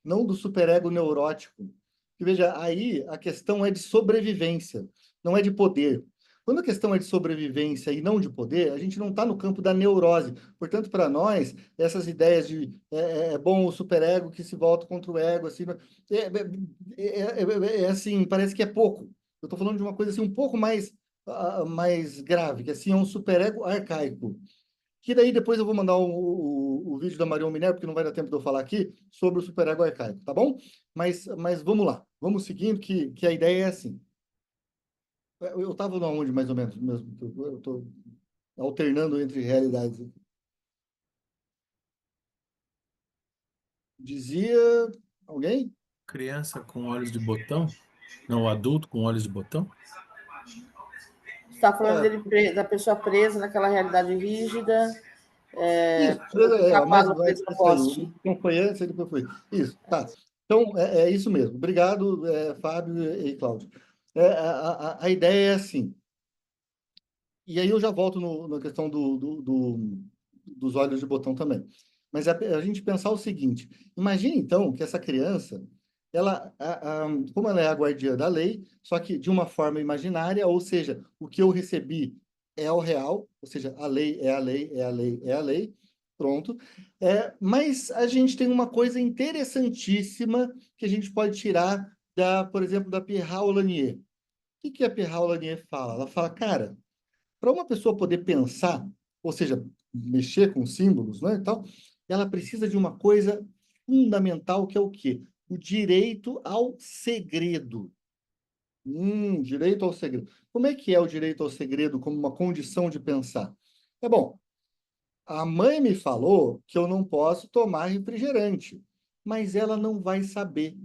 [SPEAKER 1] não do superego neurótico. E veja, aí a questão é de sobrevivência, não é de poder. Quando a questão é de sobrevivência e não de poder, a gente não está no campo da neurose. Portanto, para nós, essas ideias de bom o superego que se volta contra o ego, assim, assim, parece que é pouco. Eu estou falando de uma coisa assim um pouco mais grave, que assim é um superego arcaico. Que daí depois eu vou mandar o vídeo da Marion Minerva, porque não vai dar tempo de eu falar aqui, sobre o superego arcaico, tá bom? Mas vamos lá, vamos seguindo, que a ideia é assim. Eu estava onde, mais ou menos, mesmo? Eu estou alternando entre realidades. Dizia alguém?
[SPEAKER 7] Criança com olhos de botão? Não, adulto com olhos de botão?
[SPEAKER 3] Você está falando da pessoa presa naquela realidade rígida,
[SPEAKER 1] Isso,
[SPEAKER 3] o
[SPEAKER 1] mas
[SPEAKER 3] cavalo preso no
[SPEAKER 1] isso aí,
[SPEAKER 3] poste.
[SPEAKER 1] não foi antes, aí depois foi. Isso, tá. Então, é isso mesmo. Obrigado, Fábio e Cláudio. A ideia é assim. E aí eu já volto na questão dos olhos de botão também. Mas a gente pensar o seguinte: imagine então que essa criança, como ela é a guardiã da lei, só que de uma forma imaginária, ou seja, o que eu recebi é o real, ou seja, a lei é a lei, é a lei, é a lei, pronto. Mas a gente tem uma coisa interessantíssima que a gente pode tirar por exemplo, da Pierre Lanier. O que a Pierre Lanier fala? Ela fala, cara, para uma pessoa poder pensar, ou seja, mexer com símbolos, né, e tal, ela precisa de uma coisa fundamental que é o quê? O direito ao segredo. Direito ao segredo. Como é que é o direito ao segredo como uma condição de pensar? Bom, a mãe me falou que eu não posso tomar refrigerante, mas ela não vai saber.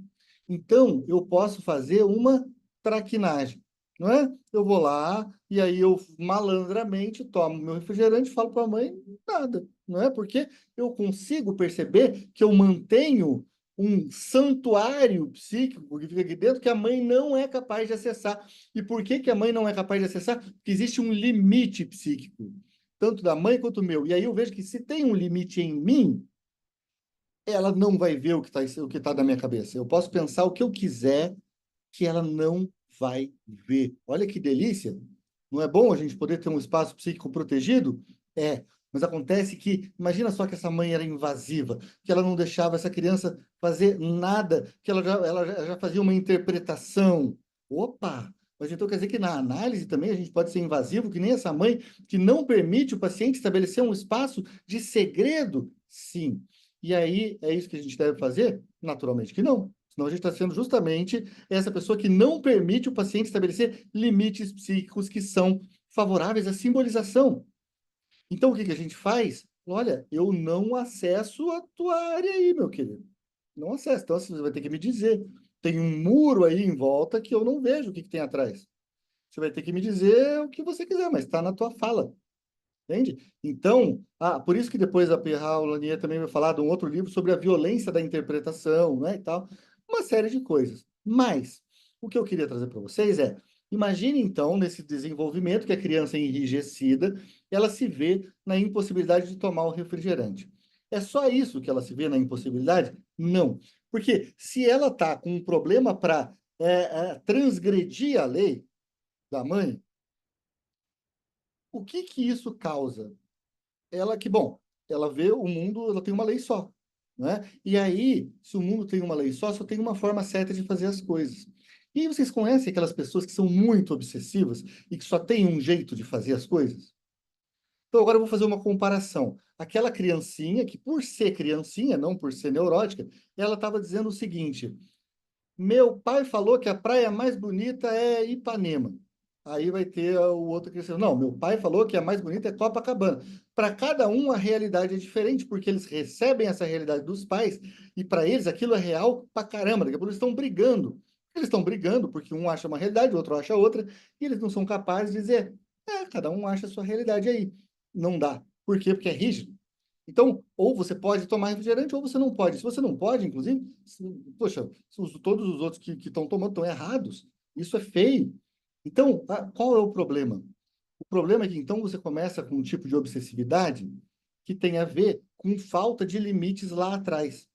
[SPEAKER 1] Então, eu posso fazer uma traquinagem, não é? Eu vou lá e aí eu malandramente tomo meu refrigerante e falo para a mãe nada, não é? Porque eu consigo perceber que eu mantenho um santuário psíquico que fica aqui dentro que a mãe não é capaz de acessar. E por que a mãe não é capaz de acessar? Porque existe um limite psíquico, tanto da mãe quanto o meu. E aí eu vejo que se tem um limite em mim, ela não vai ver o que tá na minha cabeça. Eu posso pensar o que eu quiser, que ela não vai ver. Olha que delícia! Não é bom a gente poder ter um espaço psíquico protegido? Mas acontece que, imagina só que essa mãe era invasiva, que ela não deixava essa criança fazer nada, que ela já fazia uma interpretação. Opa! Mas então quer dizer que na análise também a gente pode ser invasivo, que nem essa mãe que não permite o paciente estabelecer um espaço de segredo? Sim. E aí, é isso que a gente deve fazer? Naturalmente que não. Senão a gente está sendo justamente essa pessoa que não permite o paciente estabelecer limites psíquicos que são favoráveis à simbolização. Então, o que que a gente faz? Olha, eu não acesso a tua área aí, meu querido. Não acesso. Então, você vai ter que me dizer. Tem um muro aí em volta que eu não vejo o que que tem atrás. Você vai ter que me dizer o que você quiser, mas está na tua fala. Entende? Então, por isso que depois a Perral Lanier também vai falar de um outro livro sobre a violência da interpretação, né, e tal. Uma série de coisas. Mas, o que eu queria trazer para vocês é, imagine então, nesse desenvolvimento que a criança enrijecida, ela se vê na impossibilidade de tomar o refrigerante. É só isso que ela se vê na impossibilidade? Não. Porque se ela está com um problema para transgredir a lei da mãe, o que que isso causa? Bom, ela vê o mundo, ela tem uma lei só, né? E aí, se o mundo tem uma lei só tem uma forma certa de fazer as coisas. E aí vocês conhecem aquelas pessoas que são muito obsessivas e que só têm um jeito de fazer as coisas? Então, agora eu vou fazer uma comparação. Aquela criancinha, que por ser criancinha, não por ser neurótica, ela estava dizendo o seguinte: meu pai falou que a praia mais bonita é Ipanema. Aí vai ter o outro que diz, não, meu pai falou que a mais bonita é Copacabana. Para cada um, a realidade é diferente, porque eles recebem essa realidade dos pais e para eles aquilo é real pra caramba. Daqui a pouco eles estão brigando. Eles estão brigando porque um acha uma realidade, o outro acha outra, e eles não são capazes de dizer, cada um acha a sua realidade aí. Não dá. Por quê? Porque é rígido. Então, ou você pode tomar refrigerante, ou você não pode. Se você não pode, inclusive, poxa, todos os outros que estão tomando estão errados. Isso é feio. Então, qual é o problema? O problema é que, então, você começa com um tipo de obsessividade que tem a ver com falta de limites lá atrás.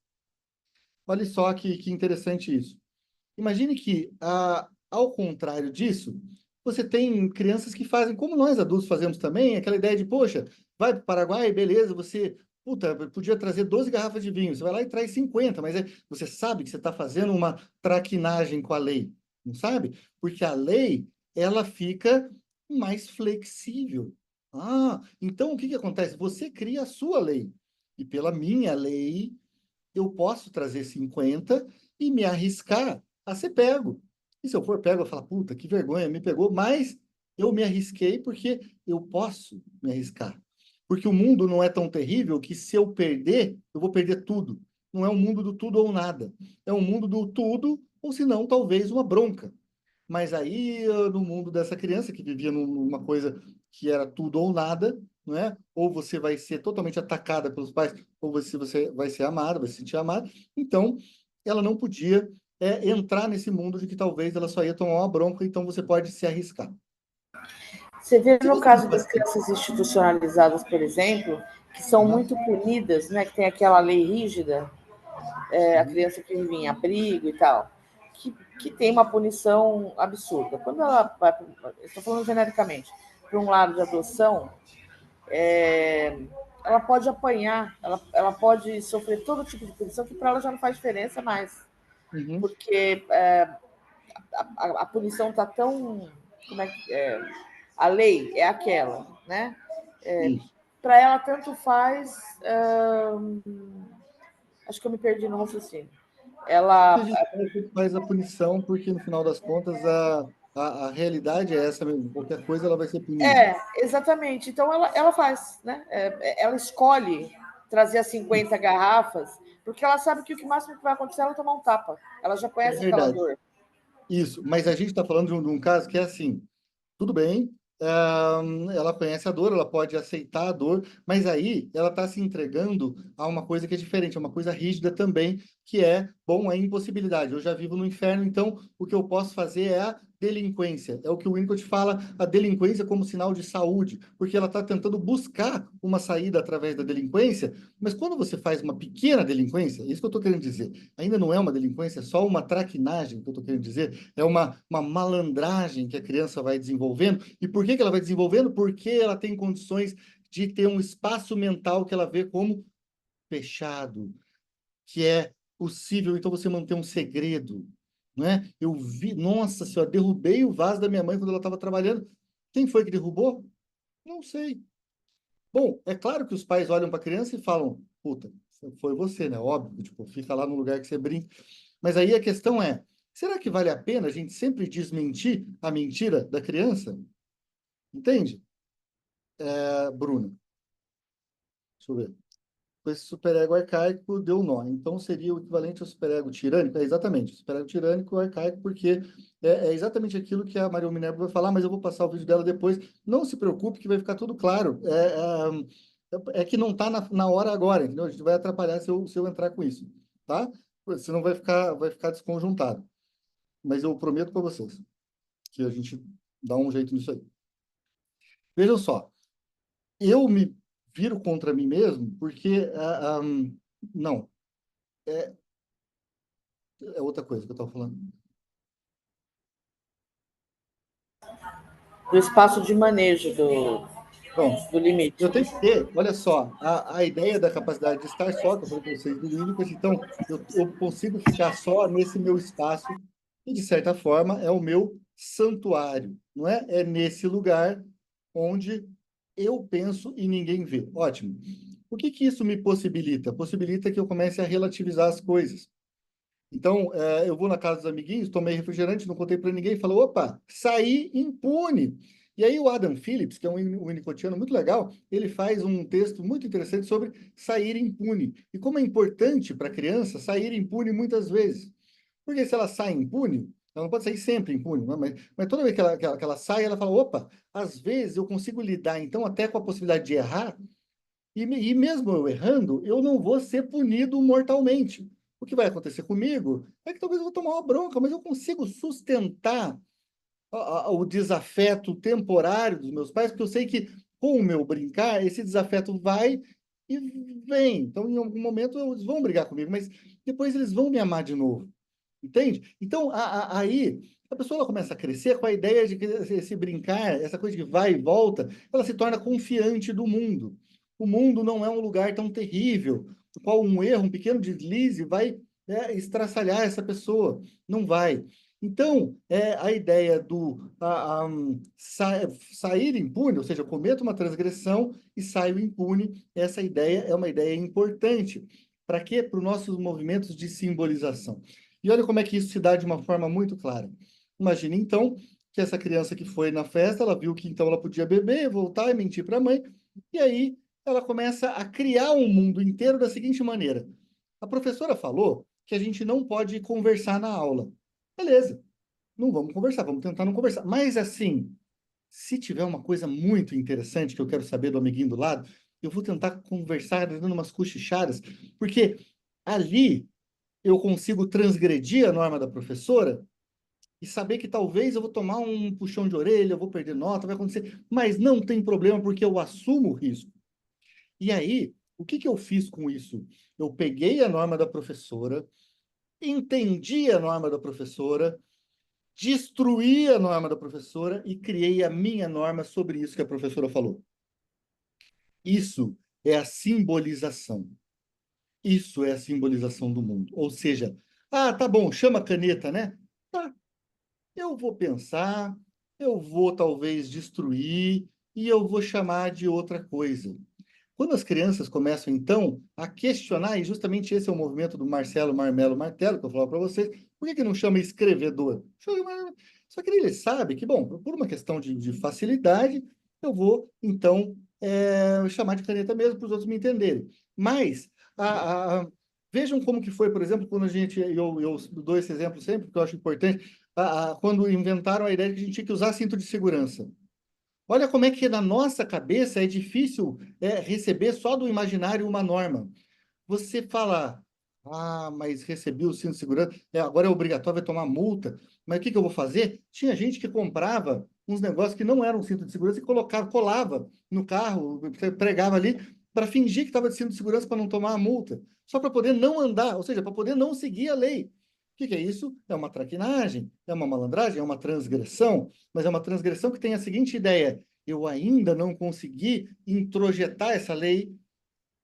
[SPEAKER 1] Olha só que interessante isso. Imagine que, ao contrário disso, você tem crianças que fazem, como nós adultos fazemos também, aquela ideia de, poxa, vai para o Paraguai, beleza, você, puta, podia trazer 12 garrafas de vinho, você vai lá e traz 50, mas você sabe que você está fazendo uma traquinagem com a lei, não sabe? Porque a lei, ela fica mais flexível. Então o que que acontece? Você cria a sua lei, e pela minha lei, eu posso trazer 50 e me arriscar a ser pego. E se eu for pego, eu falo, puta, que vergonha, me pegou, mas eu me arrisquei porque eu posso me arriscar. Porque o mundo não é tão terrível que se eu perder, eu vou perder tudo. Não é um mundo do tudo ou nada. É um mundo do tudo, ou se não, talvez uma bronca. Mas aí, no mundo dessa criança que vivia numa coisa que era tudo ou nada, não é? Ou você vai ser totalmente atacada pelos pais, ou você vai ser amada, vai se sentir amada. Então, ela não podia entrar nesse mundo de que talvez ela só ia tomar uma bronca, então você pode se arriscar.
[SPEAKER 3] Você vê no caso das crianças institucionalizadas, por exemplo, que são muito punidas, né? Que tem aquela lei rígida, a criança que vive em abrigo e tal, que tem uma punição absurda. Quando ela vai, estou falando genericamente, para um lar de adoção, ela pode apanhar, ela pode sofrer todo tipo de punição que para ela já não faz diferença mais. Porque a punição está tão... a lei é aquela, né? Para ela, tanto faz... acho que eu me perdi no raciocínio.
[SPEAKER 1] A gente faz a punição porque, no final das contas, a realidade é essa mesmo. Qualquer coisa ela vai ser punida.
[SPEAKER 3] Exatamente. Então, ela faz, né? Ela escolhe trazer as 50 garrafas, porque ela sabe que o máximo que vai acontecer é ela tomar um tapa. Ela já conhece aquela dor.
[SPEAKER 1] Isso, mas a gente está falando de um caso que é assim, tudo bem, ela conhece a dor, ela pode aceitar a dor, mas aí ela está se entregando a uma coisa que é diferente, a uma coisa rígida também, que é, bom, a impossibilidade. Eu já vivo no inferno, então o que eu posso fazer é a delinquência. É o que o Winnicott fala, a delinquência como sinal de saúde, porque ela está tentando buscar uma saída através da delinquência, mas quando você faz uma pequena delinquência, isso que eu estou querendo dizer, ainda não é uma delinquência, é só uma traquinagem que eu estou querendo dizer, é uma malandragem que a criança vai desenvolvendo. E por que ela vai desenvolvendo? Porque ela tem condições de ter um espaço mental que ela vê como fechado, que é possível, então, você manter um segredo, não é? Eu vi, nossa senhora, derrubei o vaso da minha mãe quando ela estava trabalhando. Quem foi que derrubou? Não sei. Bom, é claro que os pais olham para a criança e falam, puta, foi você, né? Óbvio, tipo, fica lá no lugar que você brinca. Mas aí a questão é, será que vale a pena a gente sempre desmentir a mentira da criança? Entende? Bruna, deixa eu ver. Esse superego arcaico deu nó. Então, seria o equivalente ao superego tirânico? É exatamente, o superego tirânico arcaico, porque é exatamente aquilo que a Maria Minerva vai falar, mas eu vou passar o vídeo dela depois. Não se preocupe que vai ficar tudo claro. É que não está na hora agora, entendeu? A gente vai atrapalhar se eu entrar com isso, tá? Senão vai ficar desconjuntado. Mas eu prometo para vocês que a gente dá um jeito nisso aí. Vejam só, eu me viro contra mim mesmo porque... não, é outra coisa que eu estava falando.
[SPEAKER 3] Do espaço de manejo
[SPEAKER 1] Pronto.
[SPEAKER 3] do limite.
[SPEAKER 1] Eu tenho que ter, olha só, a ideia da capacidade de estar só, que eu falei para vocês, do Winnicott, então eu consigo ficar só nesse meu espaço, e de certa forma é o meu santuário, não é? É nesse lugar onde eu penso e ninguém vê. Ótimo. O que que isso me possibilita? Possibilita que eu comece a relativizar as coisas. Então, eu vou na casa dos amiguinhos, tomei refrigerante, não contei para ninguém, falou, opa, saí impune. E aí o Adam Phillips, que é um winnicottiano muito legal, ele faz um texto muito interessante sobre sair impune. E como é importante para a criança sair impune muitas vezes. Porque se ela sai impune, ela não pode sair sempre impune, né? Mas toda vez que ela sai, ela fala, opa, às vezes eu consigo lidar, então, até com a possibilidade de errar, e mesmo eu errando, eu não vou ser punido mortalmente. O que vai acontecer comigo é que talvez eu vou tomar uma bronca, mas eu consigo sustentar o desafeto temporário dos meus pais, porque eu sei que com o meu brincar, esse desafeto vai e vem. Então, em algum momento, eles vão brigar comigo, mas depois eles vão me amar de novo. Entende? Então, aí, a pessoa ela começa a crescer com a ideia de que esse brincar, essa coisa que vai e volta, ela se torna confiante do mundo. O mundo não é um lugar tão terrível, no qual um erro, um pequeno deslize vai estraçalhar essa pessoa. Não vai. Então, a ideia do sair impune, ou seja, eu cometo uma transgressão e saio impune, essa ideia é uma ideia importante. Para quê? Para os nossos movimentos de simbolização. E olha como é que isso se dá de uma forma muito clara. Imagine, então, que essa criança que foi na festa, ela viu que então ela podia beber, voltar e mentir para a mãe, e aí ela começa a criar um mundo inteiro da seguinte maneira. A professora falou que a gente não pode conversar na aula. Beleza, não vamos conversar, vamos tentar não conversar. Mas assim, se tiver uma coisa muito interessante que eu quero saber do amiguinho do lado, eu vou tentar conversar dando umas cochichadas, porque ali eu consigo transgredir a norma da professora e saber que talvez eu vou tomar um puxão de orelha, eu vou perder nota, vai acontecer, mas não tem problema porque eu assumo o risco. E aí, o que que eu fiz com isso? Eu peguei a norma da professora, entendi a norma da professora, destruí a norma da professora e criei a minha norma sobre isso que a professora falou. Isso é a simbolização. Isso é a simbolização do mundo. Ou seja, tá bom, chama caneta, né? Tá, eu vou pensar, eu vou talvez destruir e eu vou chamar de outra coisa. Quando as crianças começam, então, a questionar, e justamente esse é o movimento do Marcelo Marmelo Martelo, que eu falava para vocês, por que não chama escrevedor? Só que ele sabe que, bom, por uma questão de facilidade, eu vou, então, chamar de caneta mesmo para os outros me entenderem. Mas, vejam como que foi, por exemplo, quando eu dou esse exemplo sempre, porque eu acho importante, quando inventaram a ideia de que a gente tinha que usar cinto de segurança. Olha como é que na nossa cabeça é difícil receber só do imaginário uma norma. Você fala, mas recebi o cinto de segurança, agora é obrigatório, vai tomar multa. Mas o que eu vou fazer? Tinha gente que comprava uns negócios que não eram cinto de segurança e colava no carro, pregava ali, para fingir que estava de cinto de segurança para não tomar a multa. Só para poder não andar, ou seja, para poder não seguir a lei. O que é isso? É uma traquinagem, é uma malandragem, é uma transgressão, mas é uma transgressão que tem a seguinte ideia: eu ainda não consegui introjetar essa lei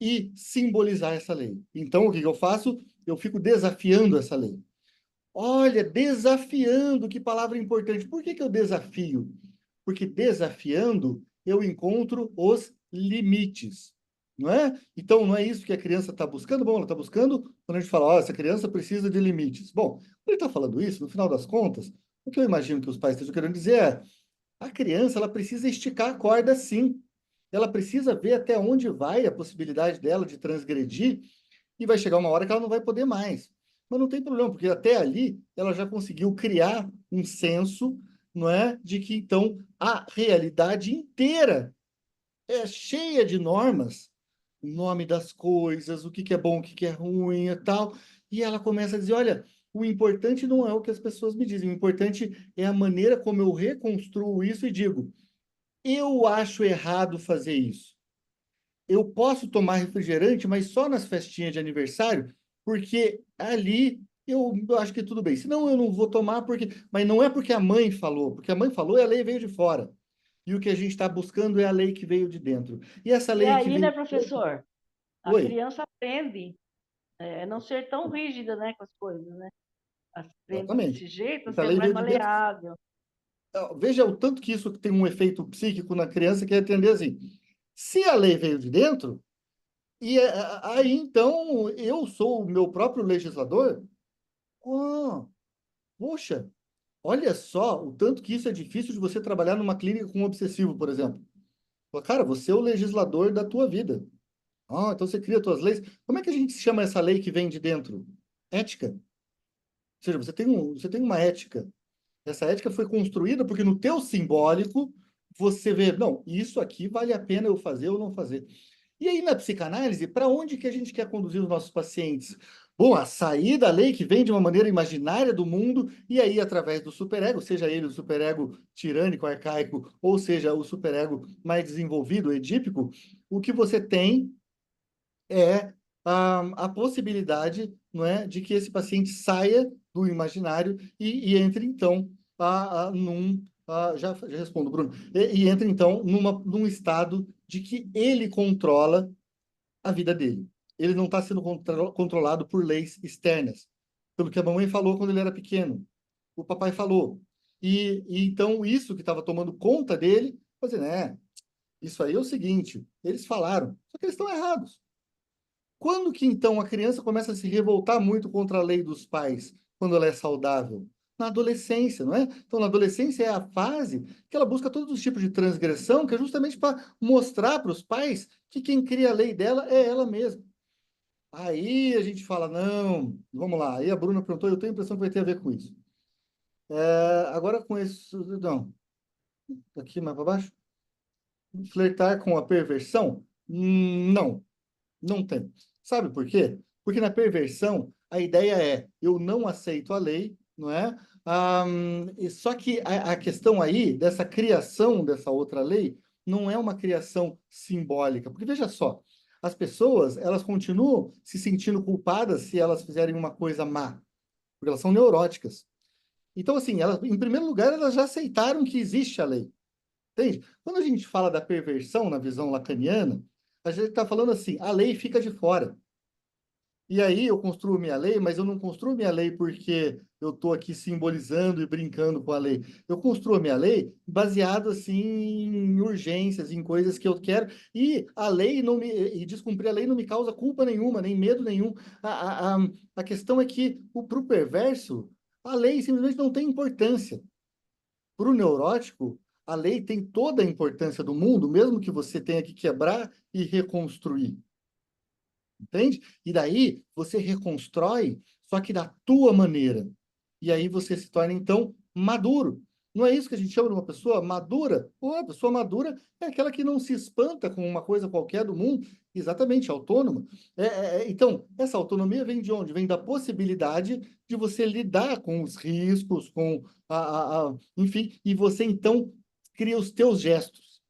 [SPEAKER 1] e simbolizar essa lei. Então, o que eu faço? Eu fico desafiando essa lei. Olha, desafiando, que palavra importante. Por que que eu desafio? Porque desafiando eu encontro os limites, não é? Então, não é isso que a criança está buscando? Bom, ela está buscando, quando a gente fala, ó, essa criança precisa de limites. Bom, quando ele está falando isso, no final das contas, o que eu imagino que os pais estejam querendo dizer é, a criança, ela precisa esticar a corda, sim. Ela precisa ver até onde vai a possibilidade dela de transgredir e vai chegar uma hora que ela não vai poder mais. Mas não tem problema, porque até ali ela já conseguiu criar um senso, não é, de que então a realidade inteira é cheia de normas, o nome das coisas, o que que é bom, o que que é ruim e tal. E ela começa a dizer, olha, o importante não é o que as pessoas me dizem, o importante é a maneira como eu reconstruo isso e digo, eu acho errado fazer isso. Eu posso tomar refrigerante, mas só nas festinhas de aniversário, porque ali eu acho que tudo bem. Senão eu não vou tomar, porque. Mas não é porque a mãe falou, porque a mãe falou e a lei veio de fora. E o que a gente está buscando é a lei que veio de dentro. E essa
[SPEAKER 2] E
[SPEAKER 1] lei que
[SPEAKER 2] aí,
[SPEAKER 1] veio
[SPEAKER 2] né,
[SPEAKER 1] de dentro.
[SPEAKER 2] professor? A
[SPEAKER 1] Oi,
[SPEAKER 2] criança aprende a não ser tão rígida, né, com as coisas, né? Aprende desse
[SPEAKER 1] exatamente.
[SPEAKER 2] jeito a
[SPEAKER 1] Essa
[SPEAKER 2] ser
[SPEAKER 1] lei
[SPEAKER 2] mais
[SPEAKER 1] veio de dentro.
[SPEAKER 2] maleável.
[SPEAKER 1] Veja o tanto que isso tem um efeito psíquico na criança, que é entender assim. Se a lei veio de dentro, e aí então eu sou o meu próprio legislador. Oh, poxa, olha só o tanto que isso é difícil de você trabalhar numa clínica com um obsessivo, por exemplo. Fala, cara, você é o legislador da tua vida. Ah, então você cria suas leis. Como é que a gente chama essa lei que vem de dentro? Ética. Ou seja, você tem uma ética. Essa ética foi construída porque no teu simbólico você vê, não, isso aqui vale a pena eu fazer ou não fazer. E aí, na psicanálise, para onde que a gente quer conduzir os nossos pacientes? Bom, a sair da lei que vem de uma maneira imaginária do mundo, e aí, através do superego, seja ele o superego tirânico, arcaico, ou seja, o superego mais desenvolvido, edípico, o que você tem é a possibilidade, não é, de que esse paciente saia do imaginário e entre, então, já respondo, Bruno, e entre, então, num estado de que ele controla a vida dele. Ele não está sendo controlado por leis externas, pelo que a mamãe falou quando ele era pequeno, o papai falou. E então isso que estava tomando conta dele, fazendo, isso aí é o seguinte, eles falaram, só que eles estão errados. Quando que então a criança começa a se revoltar muito contra a lei dos pais, quando ela é saudável? Na adolescência, não é? Então, na adolescência é a fase que ela busca todos os tipos de transgressão, que é justamente para mostrar para os pais que quem cria a lei dela é ela mesma. Aí a gente fala, não, vamos lá. Aí a Bruna perguntou, eu tenho a impressão que vai ter a ver com isso. Agora com isso, não, aqui mais para baixo. Flertar com a perversão? Não, não tem. Sabe por quê? Porque na perversão, a ideia é, eu não aceito a lei, não é? Só que a questão aí, dessa criação dessa outra lei, não é uma criação simbólica. Porque veja só, as pessoas, elas continuam se sentindo culpadas se elas fizerem uma coisa má, porque elas são neuróticas. Então, assim, elas, em primeiro lugar, elas já aceitaram que existe a lei. Entende? Quando a gente fala da perversão na visão lacaniana, a gente está falando assim, a lei fica de fora. E aí eu construo minha lei, mas eu não construo minha lei porque eu estou aqui simbolizando e brincando com a lei. Eu construo a minha lei baseado assim em urgências, em coisas que eu quero, e a lei não me, e descumprir a lei não me causa culpa nenhuma, nem medo nenhum. A questão é que para o perverso, a lei simplesmente não tem importância. Para o neurótico, a lei tem toda a importância do mundo, mesmo que você tenha que quebrar e reconstruir. Entende? E daí você reconstrói, só que da tua maneira. E aí você se torna, então, maduro. Não é isso que a gente chama de uma pessoa madura? Pô, a pessoa madura é aquela que não se espanta com uma coisa qualquer do mundo, exatamente, autônoma. Então, essa autonomia vem de onde? Vem da possibilidade de você lidar com os riscos, com enfim, e você, então, cria os teus gestos.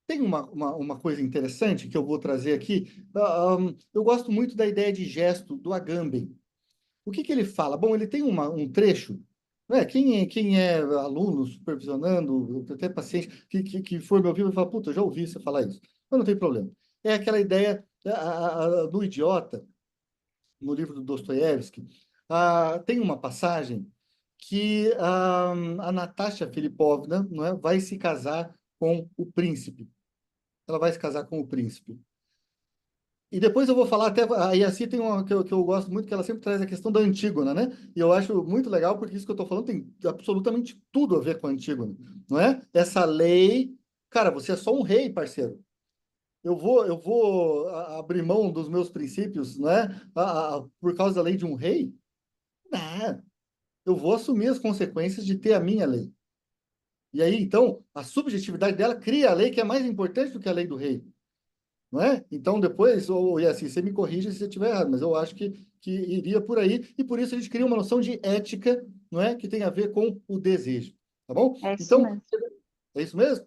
[SPEAKER 1] Tem uma coisa interessante que eu vou trazer aqui. Eu gosto muito da ideia de gesto do Agamben. O que que ele fala? Bom, ele tem um trecho, né? Quem é aluno, supervisionando, até paciente, que for me ouvir, vai falar, puta, eu já ouvi você falar isso. Mas não tem problema. É aquela ideia do idiota, no livro do Dostoiévski, tem uma passagem que a Natasha Filipovna, não é, vai se casar com o príncipe. Ela vai se casar com o príncipe. E depois eu vou falar até... A Yaci tem uma que eu gosto muito, que ela sempre traz a questão da Antígona, né? E eu acho muito legal, porque isso que eu estou falando tem absolutamente tudo a ver com a Antígona, não é? Essa lei... Cara, você é só um rei, parceiro. Eu vou abrir mão dos meus princípios, não é? Por causa da lei de um rei? Não. Eu vou assumir as consequências de ter a minha lei. E aí, então, a subjetividade dela cria a lei que é mais importante do que a lei do rei. Não é? Então, depois, e assim, você me corrige se eu estiver errado, mas eu acho que iria por aí, e por isso a gente cria uma noção de ética, não é? Que tem a ver com o desejo. Tá bom?
[SPEAKER 8] É isso
[SPEAKER 1] Então,
[SPEAKER 8] mesmo.
[SPEAKER 1] é isso mesmo?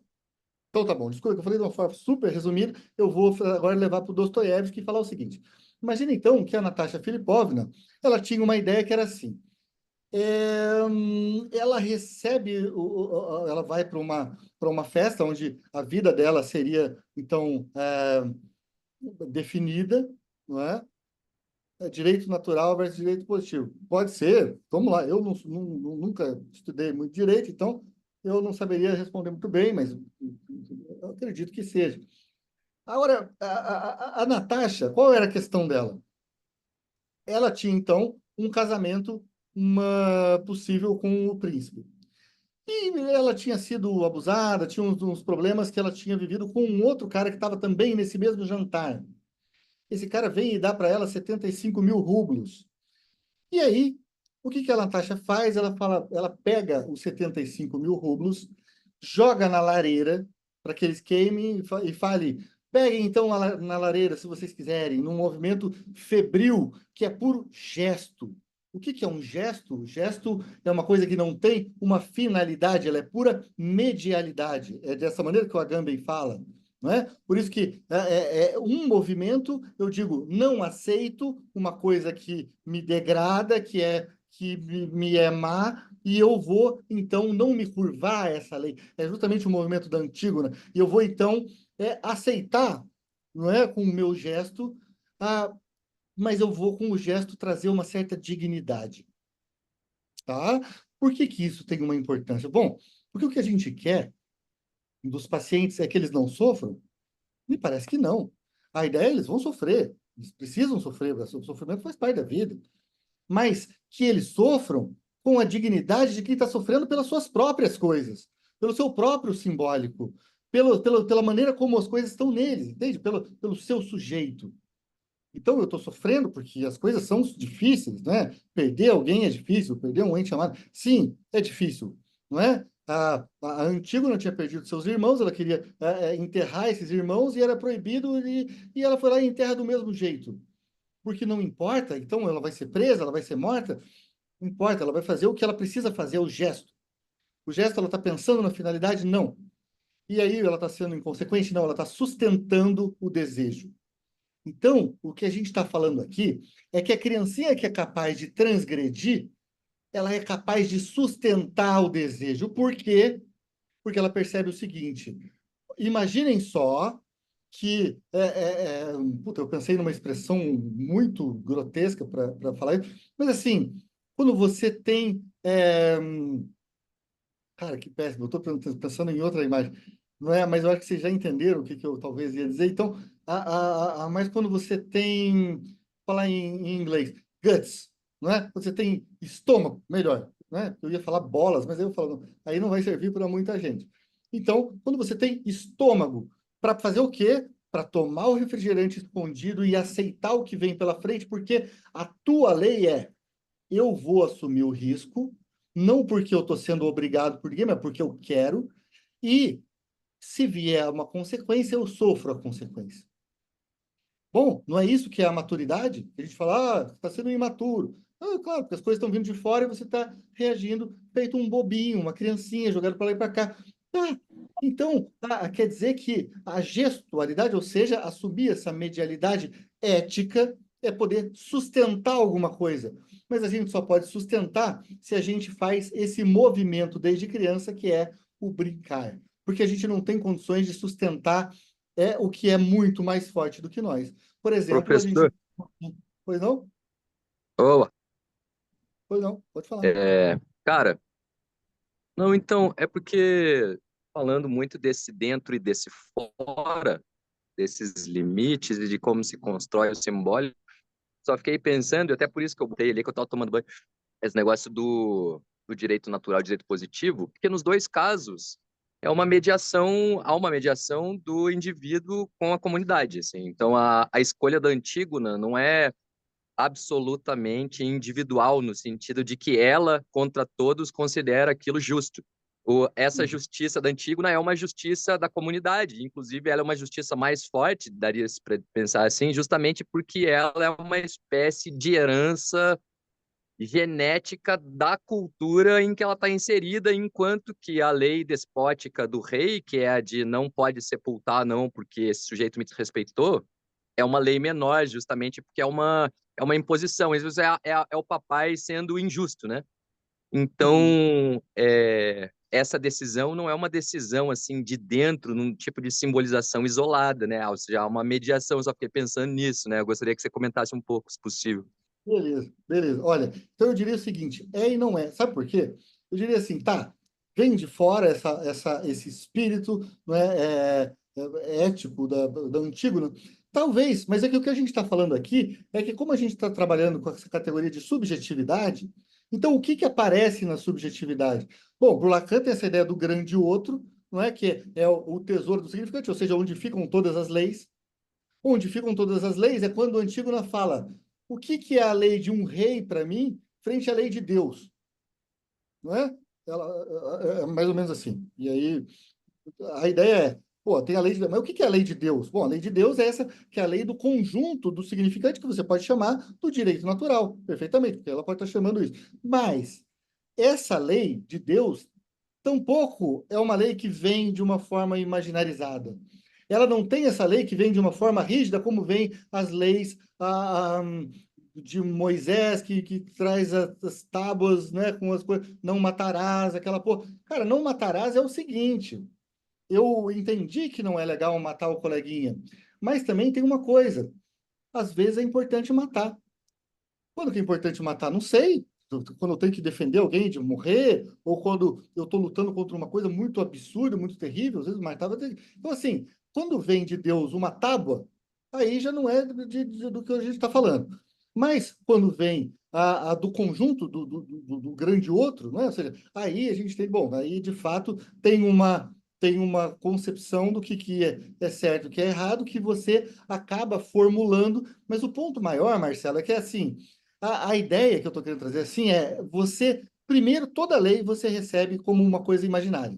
[SPEAKER 1] Então tá bom, desculpa, eu falei de uma forma super resumida, eu vou agora levar para o Dostoiévski e falar o seguinte. Imagina então que a Natasha Filipovna, ela tinha uma ideia que era assim, ela recebe, ela vai para uma festa onde a vida dela seria, então, definida, não é? Direito natural versus direito positivo. Pode ser, vamos lá, eu nunca estudei muito direito, então eu não saberia responder muito bem, mas eu acredito que seja. Agora, a Natasha, qual era a questão dela? Ela tinha, então, um casamento possível com o príncipe. E ela tinha sido abusada, tinha uns problemas que ela tinha vivido com um outro cara que estava também nesse mesmo jantar. Esse cara vem e dá para ela 75 mil rublos. E aí, o que a Natasha faz? Ela pega os 75 mil rublos, joga na lareira para que eles queimem e fale: peguem então na lareira, se vocês quiserem, num movimento febril, que é puro gesto. O que é um gesto? O gesto é uma coisa que não tem uma finalidade, ela é pura medialidade. É dessa maneira que o Agamben fala. Não é? Por isso que é um movimento, eu digo, não aceito uma coisa que me degrada, que me é má, e eu vou, então, não me curvar a essa lei. É justamente o movimento da Antígona. E eu vou, então, aceitar, não é, com o meu gesto, mas eu vou, com o gesto, trazer uma certa dignidade. Tá? Por que isso tem uma importância? Bom, porque o que a gente quer dos pacientes é que eles não sofram. Me parece que não. A ideia é eles vão sofrer, eles precisam sofrer, o sofrimento faz parte da vida. Mas que eles sofram com a dignidade de quem está sofrendo pelas suas próprias coisas, pelo seu próprio simbólico, pela maneira como as coisas estão neles, entende? Pelo seu sujeito. Então, eu estou sofrendo porque as coisas são difíceis, né? Perder alguém é difícil, perder um ente amado, sim, é difícil, não é? A Antígona tinha perdido seus irmãos, ela queria enterrar esses irmãos e era proibido, e ela foi lá e enterra do mesmo jeito. Porque não importa, então ela vai ser presa, ela vai ser morta, não importa, ela vai fazer o que ela precisa fazer, o gesto. O gesto, ela está pensando na finalidade? Não. E aí ela está sendo inconsequente? Não, ela está sustentando o desejo. Então, o que a gente está falando aqui é que a criancinha que é capaz de transgredir, ela é capaz de sustentar o desejo. Por quê? Porque ela percebe o seguinte: imaginem só que... puta, eu pensei numa expressão muito grotesca para falar isso, mas assim, quando você tem... cara, que péssimo, eu estou pensando em outra imagem. Não é, mas eu acho que vocês já entenderam o que eu talvez ia dizer. Então, mas quando você tem, falar em inglês, guts, não é? Você tem estômago, melhor, né? Eu ia falar bolas, mas aí eu falo, aí não vai servir para muita gente. Então, quando você tem estômago, para fazer o quê? Para tomar o refrigerante escondido e aceitar o que vem pela frente, porque a tua lei é: eu vou assumir o risco, não porque eu estou sendo obrigado por ninguém, mas porque eu quero, e se vier uma consequência, eu sofro a consequência. Bom, não é isso que é a maturidade? A gente fala, está sendo imaturo. Claro, porque as coisas estão vindo de fora e você está reagindo feito um bobinho, uma criancinha, jogado para lá e para cá. Então, quer dizer que a gestualidade, ou seja, assumir essa medialidade ética, é poder sustentar alguma coisa. Mas a gente só pode sustentar se a gente faz esse movimento desde criança, que é o brincar. Porque a gente não tem condições de sustentar o que é muito mais forte do que nós. Por exemplo, a gente...
[SPEAKER 9] Professor,
[SPEAKER 1] Pois não?
[SPEAKER 9] olá.
[SPEAKER 1] Pois não, pode falar.
[SPEAKER 8] Cara, não, então, é porque falando muito desse dentro e desse fora, desses limites e de como se constrói o simbólico, só fiquei pensando, e até por isso que eu botei ali, que eu tava tomando banho, esse negócio do direito natural, direito positivo, porque nos dois casos há uma mediação do indivíduo com a comunidade, assim. Então, a escolha da Antígona não é absolutamente individual, no sentido de que ela, contra todos, considera aquilo justo. Essa justiça da Antígona é uma justiça da comunidade, inclusive ela é uma justiça mais forte, daria-se para pensar assim, justamente porque ela é uma espécie de herança genética da cultura em que ela está inserida, enquanto que a lei despótica do rei, que é a de não pode sepultar, não, porque esse sujeito me desrespeitou, é uma lei menor, justamente porque é uma imposição. Às vezes é o papai sendo injusto, né? Então, essa decisão não é uma decisão assim de dentro, num tipo de simbolização isolada, né? Ou seja, há uma mediação. Eu só fiquei pensando nisso, né? Eu gostaria que você comentasse um pouco, se possível.
[SPEAKER 1] Beleza, beleza. Olha, então eu diria o seguinte, é e não é. Sabe por quê? Eu diria assim, tá, vem de fora esse espírito, não ético da Antígona. Talvez, mas é que o que a gente está falando aqui é que como a gente está trabalhando com essa categoria de subjetividade, então o que aparece na subjetividade? Bom, para o Lacan tem essa ideia do grande outro, não é? Que é o tesouro do significante, ou seja, onde ficam todas as leis. Onde ficam todas as leis é quando o Antígona fala o que é a lei de um rei para mim frente à lei de Deus, não é? É mais ou menos assim. E aí a ideia é, pô, tem a lei de Deus, mas o que é a lei de Deus? Bom, a lei de Deus é essa, que é a lei do conjunto do significante que você pode chamar do direito natural, perfeitamente, porque ela pode estar chamando isso. Mas essa lei de Deus tampouco é uma lei que vem de uma forma imaginarizada. Ela não tem essa lei que vem de uma forma rígida, como vem as leis de Moisés, que traz as tábuas, né, com as coisas, não matarás, aquela porra. Cara, não matarás é o seguinte, eu entendi que não é legal matar o coleguinha, mas também tem uma coisa, às vezes é importante matar. Quando que é importante matar? Não sei. Quando eu tenho que defender alguém de morrer, ou quando eu estou lutando contra uma coisa muito absurda, muito terrível, às vezes matava. Então, assim, quando vem de Deus uma tábua, aí já não é do que a gente está falando. Mas quando vem a do conjunto do grande outro, não é? Ou seja, aí a gente tem, bom, aí de fato tem uma concepção do que é certo, o que é errado, que você acaba formulando. Mas o ponto maior, Marcelo, é que é assim. A ideia que eu estou querendo trazer assim é você, primeiro, toda lei você recebe como uma coisa imaginária.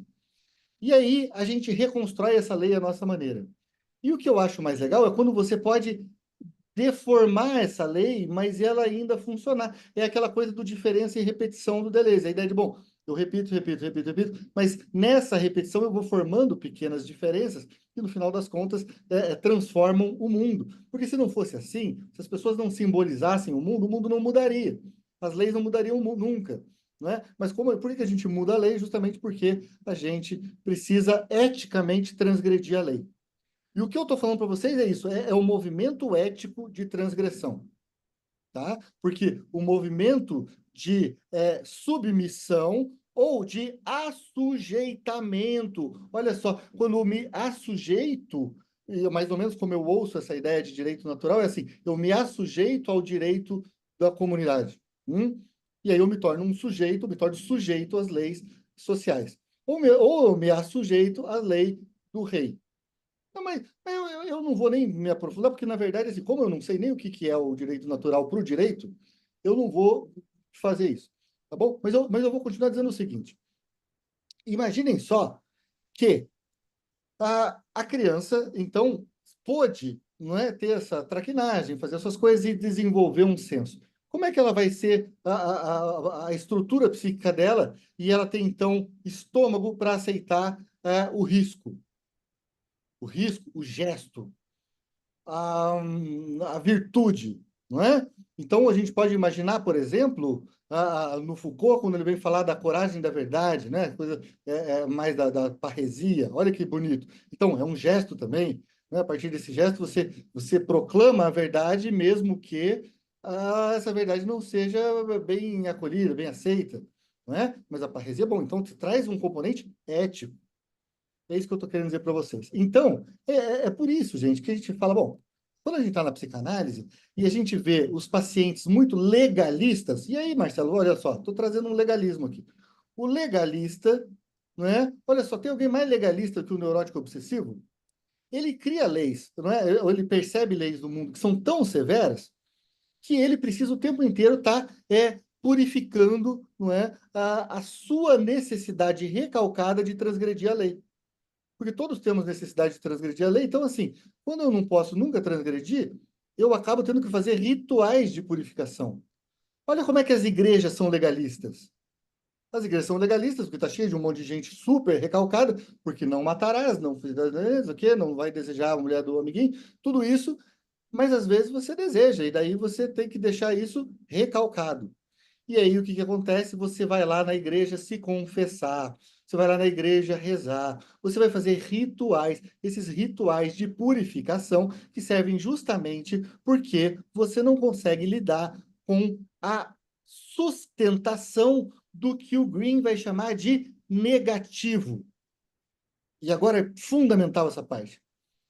[SPEAKER 1] E aí a gente reconstrói essa lei à nossa maneira. E o que eu acho mais legal é quando você pode deformar essa lei, mas ela ainda funcionar. É aquela coisa do diferença e repetição do Deleuze. A ideia de, bom, eu repito, mas nessa repetição eu vou formando pequenas diferenças que, no final das contas, transformam o mundo. Porque se não fosse assim, se as pessoas não simbolizassem o mundo não mudaria. As leis não mudariam nunca. Não é? Mas por que a gente muda a lei? Justamente porque a gente precisa eticamente transgredir a lei. E o que eu estou falando para vocês é isso, é o movimento ético de transgressão, tá? Porque o movimento de submissão ou de assujeitamento, olha só, quando eu me assujeito, mais ou menos como eu ouço essa ideia de direito natural, é assim, eu me assujeito ao direito da comunidade, e aí eu me torno me torno sujeito às leis sociais, ou eu me assujeito à lei do rei. Não, mas eu não vou nem me aprofundar, porque, na verdade, assim, como eu não sei nem o que é o direito natural para o direito, eu não vou fazer isso, tá bom? Mas eu vou continuar dizendo o seguinte. Imaginem só que a criança, então, pôde, não é, ter essa traquinagem, fazer essas coisas e desenvolver um senso. Como é que ela vai ser a estrutura psíquica dela e ela tem, então, estômago para aceitar o risco? O gesto, a virtude, não é? Então, a gente pode imaginar, por exemplo, no Foucault, quando ele vem falar da coragem da verdade, né? Coisa mais da parresia, olha que bonito. Então, é um gesto também, né? A partir desse gesto, você proclama a verdade, mesmo que essa verdade não seja bem acolhida, bem aceita, não é? Mas a parresia é bom, então traz um componente ético. É isso que eu estou querendo dizer para vocês. Então, é por isso, gente, que a gente fala, bom, quando a gente está na psicanálise e a gente vê os pacientes muito legalistas, e aí, Marcelo, olha só, estou trazendo um legalismo aqui. O legalista, não é? Olha só, tem alguém mais legalista que o neurótico obsessivo? Ele cria leis, não é? Ou ele percebe leis do mundo que são tão severas que ele precisa o tempo inteiro estar purificando, não é, a sua necessidade recalcada de transgredir a lei. Porque todos temos necessidade de transgredir a lei. Então, assim, quando eu não posso nunca transgredir, eu acabo tendo que fazer rituais de purificação. Olha como é que as igrejas são legalistas. As igrejas são legalistas, porque está cheio de um monte de gente super recalcada, porque não matarás, não o quê, não vai desejar a mulher do amiguinho, tudo isso, mas às vezes você deseja, e daí você tem que deixar isso recalcado. E aí o que acontece? Você vai lá na igreja se confessar, você vai lá na igreja rezar, você vai fazer rituais, esses rituais de purificação que servem justamente porque você não consegue lidar com a sustentação do que o Green vai chamar de negativo. E agora é fundamental essa parte.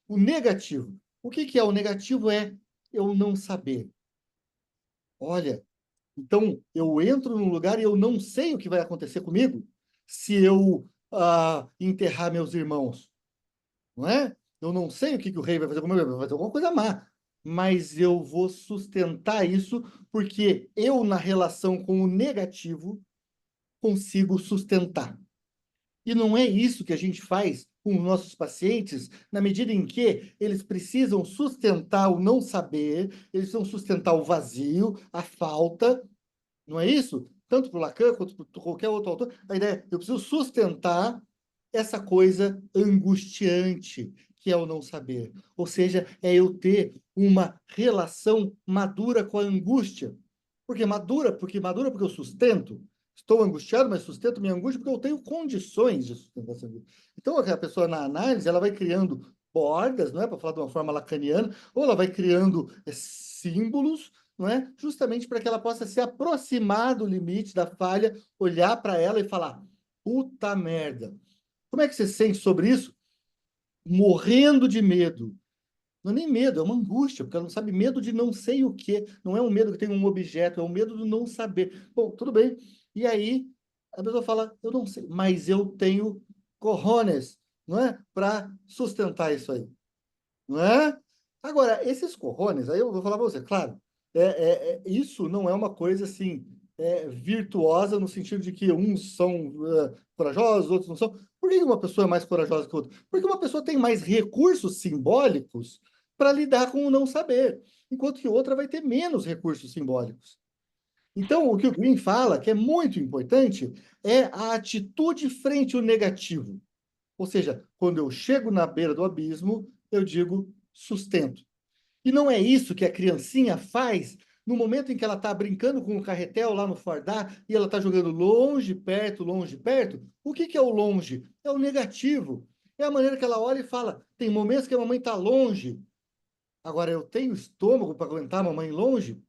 [SPEAKER 1] O negativo. O que é o negativo? É eu não saber. Olha, então, eu entro num lugar e eu não sei o que vai acontecer comigo se eu enterrar meus irmãos, não é? Eu não sei o que o rei vai fazer comigo, vai fazer alguma coisa má, mas eu vou sustentar isso porque eu, na relação com o negativo, consigo sustentar. E não é isso que a gente faz com os nossos pacientes, na medida em que eles precisam sustentar o não saber, eles precisam sustentar o vazio, a falta. Não é isso? Tanto para o Lacan quanto para qualquer outro autor, a ideia é eu preciso sustentar essa coisa angustiante que é o não saber. Ou seja, é eu ter uma relação madura com a angústia. Porque madura porque eu sustento. Estou angustiado, mas sustento minha angústia porque eu tenho condições de sustentar essa angústia. Então, a pessoa na análise, ela vai criando bordas, não é, para falar de uma forma lacaniana, ou ela vai criando símbolos, não é? Justamente para que ela possa se aproximar do limite da falha, olhar para ela e falar: puta merda. Como é que você sente sobre isso? Morrendo de medo. Não é nem medo, é uma angústia, porque ela não sabe, medo de não sei o quê. Não é um medo que tem um objeto, é um medo do não saber. Bom, tudo bem. E aí a pessoa fala: eu não sei, mas eu tenho cojones, não é? Para sustentar isso aí. Não é? Agora, esses cojones, aí eu vou falar para você, claro, isso não é uma coisa assim virtuosa no sentido de que uns são corajosos, outros não são. Por que uma pessoa é mais corajosa que outra? Porque uma pessoa tem mais recursos simbólicos para lidar com o não saber, enquanto que outra vai ter menos recursos simbólicos. Então, o que o Green fala, que é muito importante, é a atitude frente ao negativo. Ou seja, quando eu chego na beira do abismo, eu digo sustento. E não é isso que a criancinha faz no momento em que ela está brincando com o carretel lá no fardar e ela está jogando longe, perto, longe, perto. O que é o longe? É o negativo. É a maneira que ela olha e fala: tem momentos que a mamãe está longe. Agora, eu tenho estômago para aguentar a mamãe longe?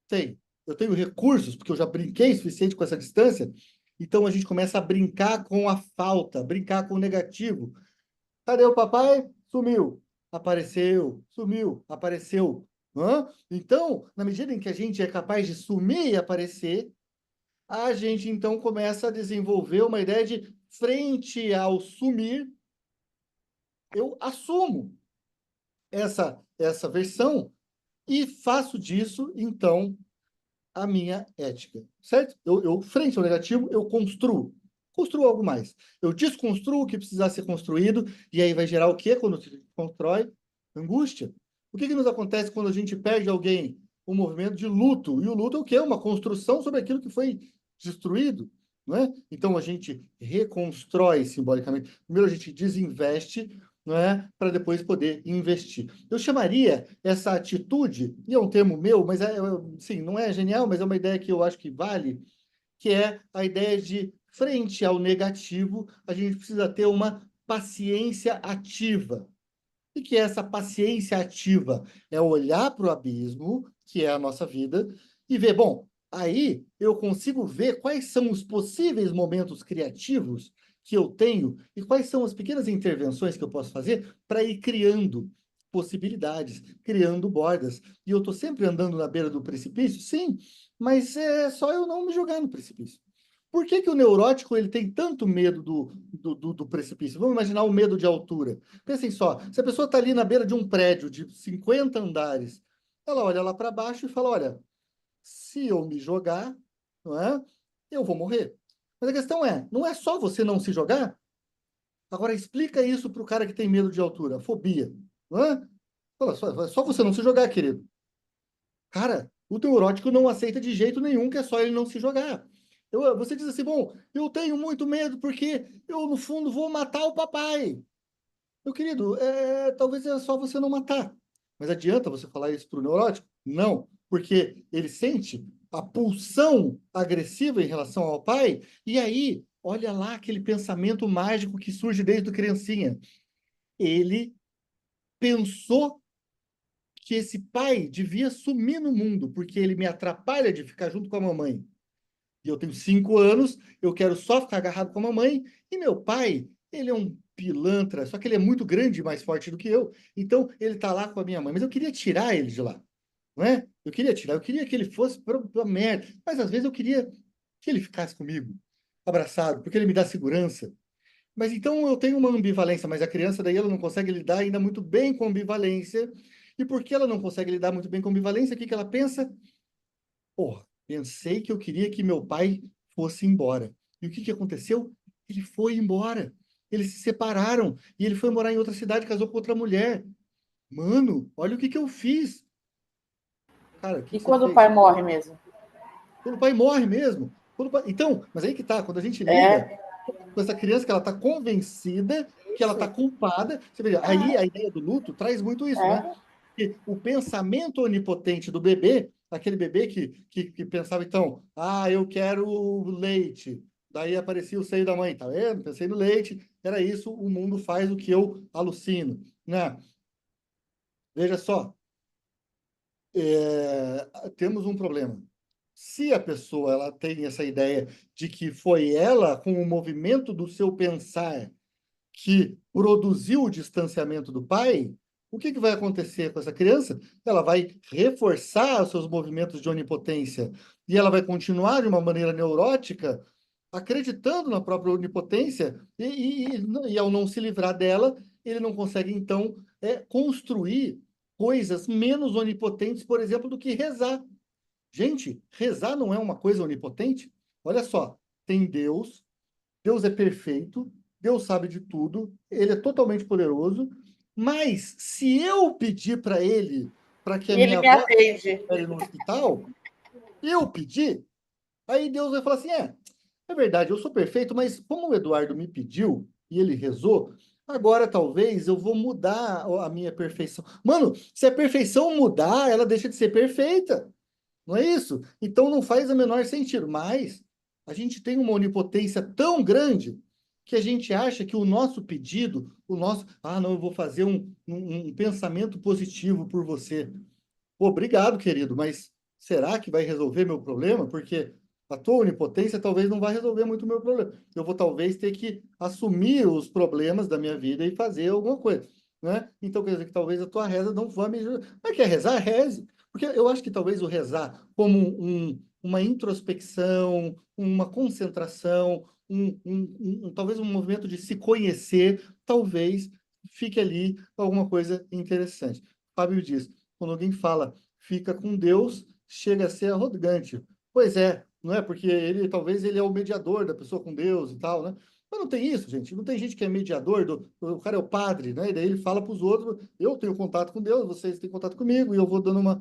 [SPEAKER 1] Tem. Eu tenho recursos, porque eu já brinquei o suficiente com essa distância. Então, a gente começa a brincar com a falta, brincar com o negativo. Cadê o papai? Sumiu. Apareceu. Sumiu. Apareceu. Hã? Então, na medida em que a gente é capaz de sumir e aparecer, a gente então começa a desenvolver uma ideia de frente ao sumir, eu assumo essa versão e faço disso, então, a minha ética, certo? Frente ao negativo, eu construo algo mais. Eu desconstruo o que precisar ser construído, e aí vai gerar o quê quando se constrói? Angústia. O que nos acontece quando a gente perde alguém? Um movimento de luto. E o luto é o quê? Uma construção sobre aquilo que foi destruído, não é? Então, a gente reconstrói simbolicamente. Primeiro, a gente desinveste, não é? Para depois poder investir. Eu chamaria essa atitude, e é um termo meu, mas sim, não é genial, mas é uma ideia que eu acho que vale, que é a ideia de, frente ao negativo, a gente precisa ter uma paciência ativa. E que essa paciência ativa é olhar para o abismo, que é a nossa vida, e ver, bom, aí eu consigo ver quais são os possíveis momentos criativos que eu tenho e quais são as pequenas intervenções que eu posso fazer para ir criando possibilidades, criando bordas. E eu estou sempre andando na beira do precipício? Sim, mas é só eu não me jogar no precipício. Por que que o neurótico ele tem tanto medo do precipício? Vamos imaginar o medo de altura. Pensem só, se a pessoa está ali na beira de um prédio de 50 andares, ela olha lá para baixo e fala, olha, se eu me jogar, não é, eu vou morrer. Mas a questão é, não é só você não se jogar? Agora explica isso para o cara que tem medo de altura, fobia, não é? Fala, só você não se jogar, querido. Cara, o neurótico não aceita de jeito nenhum que é só ele não se jogar. Você diz assim, bom, eu tenho muito medo porque eu, no fundo, vou matar o papai. Meu querido, talvez é só você não matar. Mas adianta você falar isso para o neurótico? Não, porque ele sente a pulsão agressiva em relação ao pai, e aí, olha lá aquele pensamento mágico que surge desde criancinha. Ele pensou que esse pai devia sumir no mundo, porque ele me atrapalha de ficar junto com a mamãe. E eu tenho 5 anos, eu quero só ficar agarrado com a mamãe, e meu pai, ele é um pilantra, só que ele é muito grande e mais forte do que eu, então ele tá lá com a minha mãe, mas eu queria tirar ele de lá, não é? Eu queria que ele fosse pra merda, mas às vezes eu queria que ele ficasse comigo, abraçado, porque ele me dá segurança. Mas então eu tenho uma ambivalência, mas a criança daí ela não consegue lidar ainda muito bem com ambivalência, e porque ela não consegue lidar muito bem com ambivalência, o que que ela pensa? Porra, pensei que eu queria que meu pai fosse embora. E o que que aconteceu? Ele foi embora. Eles se separaram e ele foi morar em outra cidade, casou com outra mulher. Mano, olha o que que eu fiz. Cara, o que
[SPEAKER 3] E
[SPEAKER 1] que você
[SPEAKER 3] quando o
[SPEAKER 1] fez?
[SPEAKER 3] pai morre mesmo?
[SPEAKER 1] Quando o pai morre mesmo. Então, mas aí que tá, quando a gente lida
[SPEAKER 3] É,
[SPEAKER 1] com essa criança que ela tá convencida que ela tá
[SPEAKER 3] isso.
[SPEAKER 1] culpada, você veja, aí a ideia do luto traz muito isso, né?
[SPEAKER 3] É,
[SPEAKER 1] Que o pensamento onipotente do bebê, aquele bebê que pensava, então, eu quero leite. Daí aparecia o seio da mãe, tá vendo? Pensei no leite, era isso, o mundo faz o que eu alucino, né? Veja só, temos um problema. Se a pessoa ela tem essa ideia de que foi ela, com o movimento do seu pensar, que produziu o distanciamento do pai, o que que vai acontecer com essa criança? Ela vai reforçar os seus movimentos de onipotência e ela vai continuar de uma maneira neurótica, acreditando na própria onipotência e ao não se livrar dela, ele não consegue, então, construir coisas menos onipotentes, por exemplo, do que rezar. Gente, rezar não é uma coisa onipotente? Olha só, tem Deus, Deus é perfeito, Deus sabe de tudo, ele é totalmente poderoso, mas se eu pedir para ele para que a
[SPEAKER 3] e ele
[SPEAKER 1] minha
[SPEAKER 3] me
[SPEAKER 1] avó
[SPEAKER 3] atende.
[SPEAKER 1] esteja no hospital, eu pedir, aí Deus vai falar assim: é verdade, eu sou perfeito, mas como o Eduardo me pediu e ele rezou, agora talvez eu vou mudar a minha perfeição. Mano, se a perfeição mudar, ela deixa de ser perfeita. Não é isso? Então não faz o menor sentido. Mas a gente tem uma onipotência tão grande que a gente acha que o nosso pedido, não, eu vou fazer um pensamento positivo por você. Pô, obrigado, querido, mas será que vai resolver meu problema? Porque a tua onipotência talvez não vai resolver muito o meu problema. Eu vou talvez ter que assumir os problemas da minha vida e fazer alguma coisa, né? Então quer dizer que talvez a tua reza não vá me ajudar. Mas quer rezar? Reze. Porque eu acho que talvez o rezar como uma introspecção, uma concentração, talvez um movimento de se conhecer, talvez fique ali alguma coisa interessante. Fábio diz, quando alguém fala fica com Deus, chega a ser arrogante. Pois é, não é? Porque talvez ele é o mediador da pessoa com Deus e tal, né? Mas não tem isso, gente. Não tem gente que é mediador, o cara é o padre, né? E daí ele fala para os outros: eu tenho contato com Deus, vocês têm contato comigo, e eu vou dando uma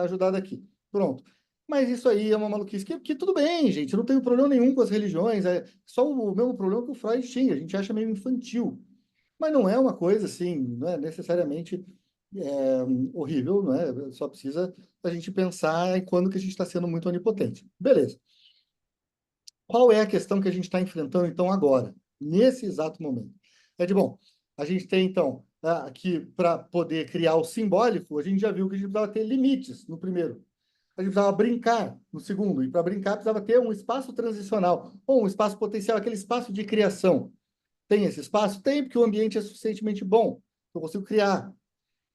[SPEAKER 1] ajudada aqui. Pronto. Mas isso aí é uma maluquice que tudo bem, gente. Eu não tenho problema nenhum com as religiões. É só o mesmo problema que o Freud tinha. A gente acha meio infantil. Mas não é uma coisa assim, não é necessariamente horrível, não é? Só precisa a gente pensar em quando que a gente está sendo muito onipotente. Beleza. Qual é a questão que a gente está enfrentando, então, agora, nesse exato momento? Bom, a gente tem, então, que para poder criar o simbólico, a gente já viu que a gente precisava ter limites no primeiro. A gente precisava brincar no segundo, e para brincar precisava ter um espaço transicional, ou um espaço potencial, aquele espaço de criação. Tem esse espaço? Tem, porque o ambiente é suficientemente bom, eu consigo criar.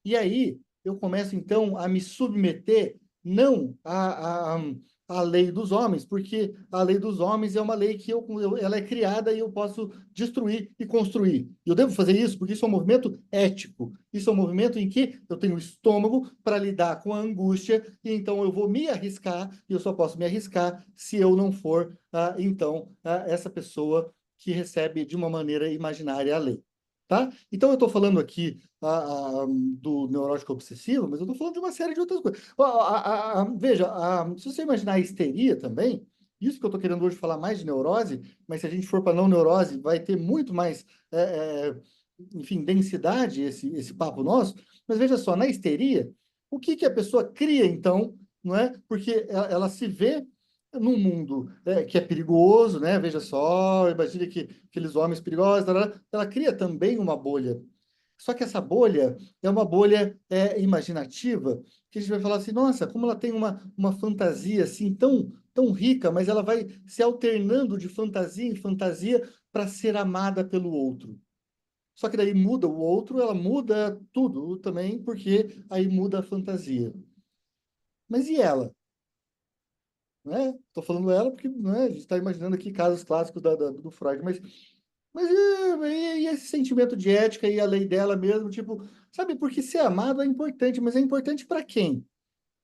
[SPEAKER 1] E aí, eu começo, então, a me submeter, não à lei dos homens, porque a lei dos homens é uma lei que ela é criada e eu posso destruir e construir. E eu devo fazer isso porque isso é um movimento ético. Isso é um movimento em que eu tenho estômago para lidar com a angústia, e então eu vou me arriscar, e eu só posso me arriscar se eu não for, essa pessoa que recebe de uma maneira imaginária a lei. Tá? Então, eu estou falando aqui do neurótico obsessivo, mas eu estou falando de uma série de outras coisas. Veja, se você imaginar a histeria também, isso que eu estou querendo hoje falar mais de neurose, mas se a gente for para não neurose, vai ter muito mais, enfim, densidade esse papo nosso. Mas veja só, na histeria, o que a pessoa cria, então, não é? Porque ela se vê num mundo que é perigoso, né? Veja só, imagine que aqueles homens perigosos, ela cria também uma bolha. Só que essa bolha é uma bolha imaginativa, que a gente vai falar assim, nossa, como ela tem uma fantasia assim tão rica, mas ela vai se alternando de fantasia em fantasia para ser amada pelo outro. Só que daí muda o outro, ela muda tudo também, porque aí muda a fantasia. Mas e ela? Né? Estou falando ela porque, né, a gente está imaginando aqui casos clássicos do Freud, mas e esse sentimento de ética e a lei dela mesmo, tipo, sabe, porque ser amado é importante, mas é importante para quem?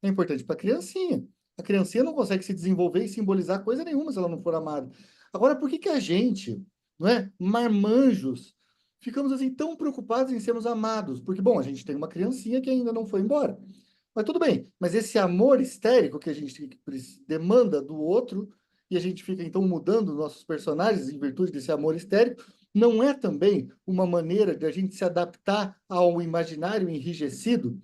[SPEAKER 1] É importante para a criancinha. A criancinha não consegue se desenvolver e simbolizar coisa nenhuma se ela não for amada. Agora, por que a gente, não é, marmanjos, ficamos assim tão preocupados em sermos amados? Porque, bom, a gente tem uma criancinha que ainda não foi embora. Mas tudo bem, mas esse amor histérico que a gente demanda do outro, e a gente fica então mudando nossos personagens em virtude desse amor histérico, não é também uma maneira de a gente se adaptar ao imaginário enrijecido?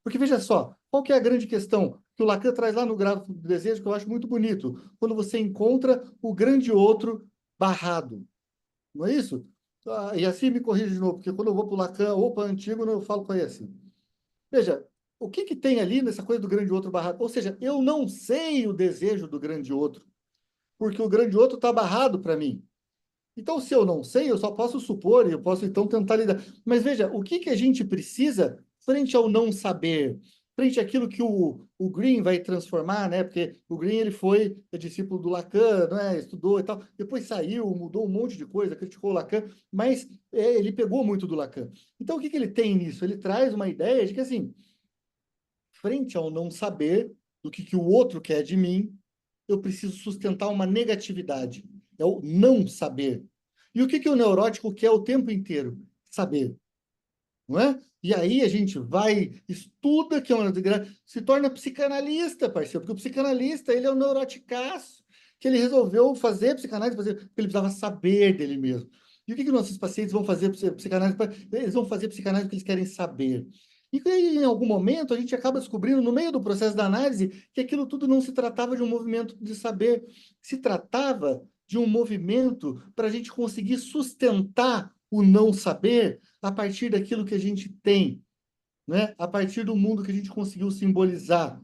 [SPEAKER 1] Porque veja só, qual que é a grande questão que o Lacan traz lá no Gráfico do Desejo, que eu acho muito bonito, quando você encontra o grande outro barrado, não é isso? E assim me corrige de novo, porque quando eu vou para o Lacan ou para o Antígono, eu falo com ele assim. Veja, o que tem ali nessa coisa do grande outro barrado? Ou seja, eu não sei o desejo do grande outro, porque o grande outro está barrado para mim. Então, se eu não sei, eu só posso supor, e eu posso então tentar lidar. Mas veja, o que a gente precisa frente ao não saber, frente àquilo que o Green vai transformar, né? Porque o Green ele foi discípulo do Lacan, né? Estudou e tal, depois saiu, mudou um monte de coisa, criticou o Lacan, mas ele pegou muito do Lacan. Então, o que ele tem nisso? Ele traz uma ideia de que, assim, frente ao não saber do que o outro quer de mim, eu preciso sustentar uma negatividade. É o não saber. E o que o neurótico quer o tempo inteiro? Saber. Não é? E aí a gente vai, estuda, que é uma, se torna psicanalista, parceiro, porque o psicanalista, ele é um neuroticaço, que ele resolveu fazer psicanálise, porque ele precisava saber dele mesmo. E o que nossos pacientes vão fazer psicanálise? Eles vão fazer psicanálise porque eles querem saber. E em algum momento a gente acaba descobrindo, no meio do processo da análise, que aquilo tudo não se tratava de um movimento de saber, se tratava de um movimento para a gente conseguir sustentar o não saber a partir daquilo que a gente tem, né? A partir do mundo que a gente conseguiu simbolizar.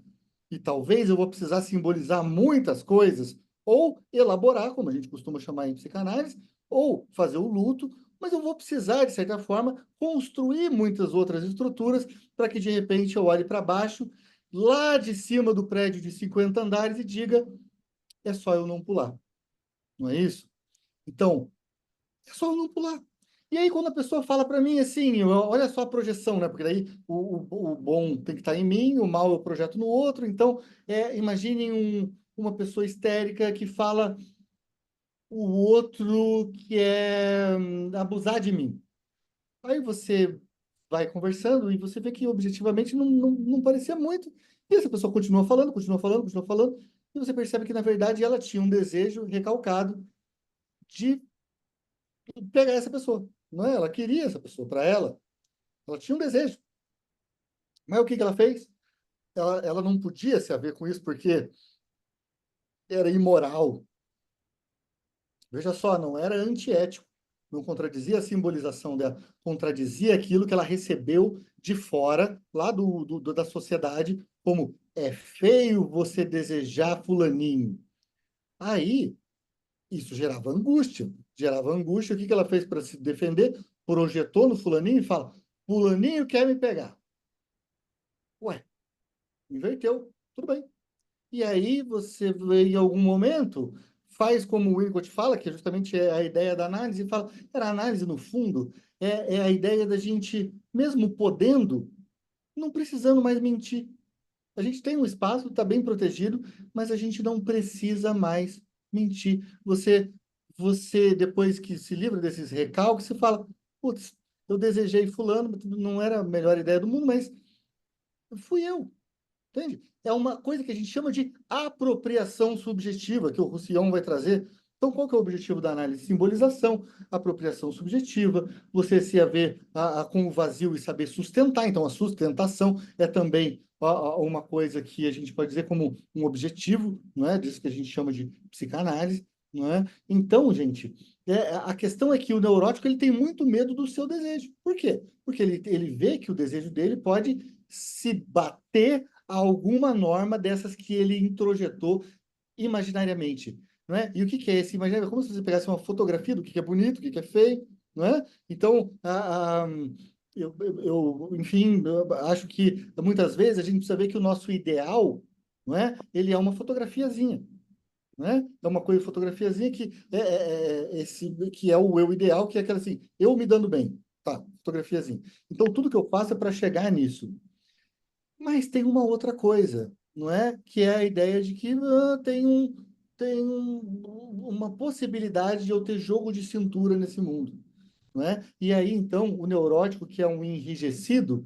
[SPEAKER 1] E talvez eu vou precisar simbolizar muitas coisas, ou elaborar, como a gente costuma chamar em psicanálise, ou fazer o luto, mas eu vou precisar, de certa forma, construir muitas outras estruturas para que, de repente, eu olhe para baixo, lá de cima do prédio de 50 andares e diga, é só eu não pular. Não é isso? Então, é só eu não pular. E aí, quando a pessoa fala para mim assim, olha só a projeção, né? Porque daí o bom tem que estar em mim, o mal eu projeto no outro. Então, imaginem uma pessoa histérica que fala o outro que é abusar de mim. Aí você vai conversando e você vê que objetivamente não parecia muito. E essa pessoa continua falando, continua falando, continua falando. E você percebe que, na verdade, ela tinha um desejo recalcado de pegar essa pessoa. Não é? Ela queria essa pessoa para ela. Ela tinha um desejo. Mas o que ela fez? Ela não podia se haver com isso porque era imoral. Veja só, não era antiético. não contradizia a simbolização dela, contradizia aquilo que ela recebeu de fora, lá da sociedade, como é feio você desejar fulaninho. Aí, isso gerava angústia. Gerava angústia. O que ela fez para se defender? Projetou no fulaninho e fala, fulaninho quer me pegar. Ué, inverteu. Tudo bem. E aí você, em algum momento, faz como o Winnicott fala, que justamente é a ideia da análise, e fala, a análise, no fundo, é a ideia da gente, mesmo podendo, não precisando mais mentir. A gente tem um espaço, está bem protegido, mas a gente não precisa mais mentir. Você depois que se livra desses recalques, você fala, putz, eu desejei fulano, não era a melhor ideia do mundo, mas fui eu. Entende? É uma coisa que a gente chama de apropriação subjetiva, que o Roussillon vai trazer. Então, qual que é o objetivo da análise? Simbolização, apropriação subjetiva, você se haver com o vazio e saber sustentar. Então, a sustentação é também uma coisa que a gente pode dizer como um objetivo, não é? Disso que a gente chama de psicanálise, não é? Então, gente, a questão é que o neurótico ele tem muito medo do seu desejo. Por quê? Porque ele vê que o desejo dele pode se bater a alguma norma dessas que ele introjetou imaginariamente, não é? E o que é esse imaginário? É como se você pegasse uma fotografia do que é bonito, o que é feio, não é? Então, enfim, eu acho que muitas vezes a gente precisa ver que o nosso ideal, não é? Ele é uma fotografiazinha, né? É uma coisa, fotografiazinha que que é o eu ideal, que é aquela assim, eu me dando bem, tá? Fotografiazinha. Então, tudo que eu faço é para chegar nisso. Mas tem uma outra coisa, não é? Que é a ideia de que uma possibilidade de eu ter jogo de cintura nesse mundo, não é? E aí, então, o neurótico, que é um enrijecido,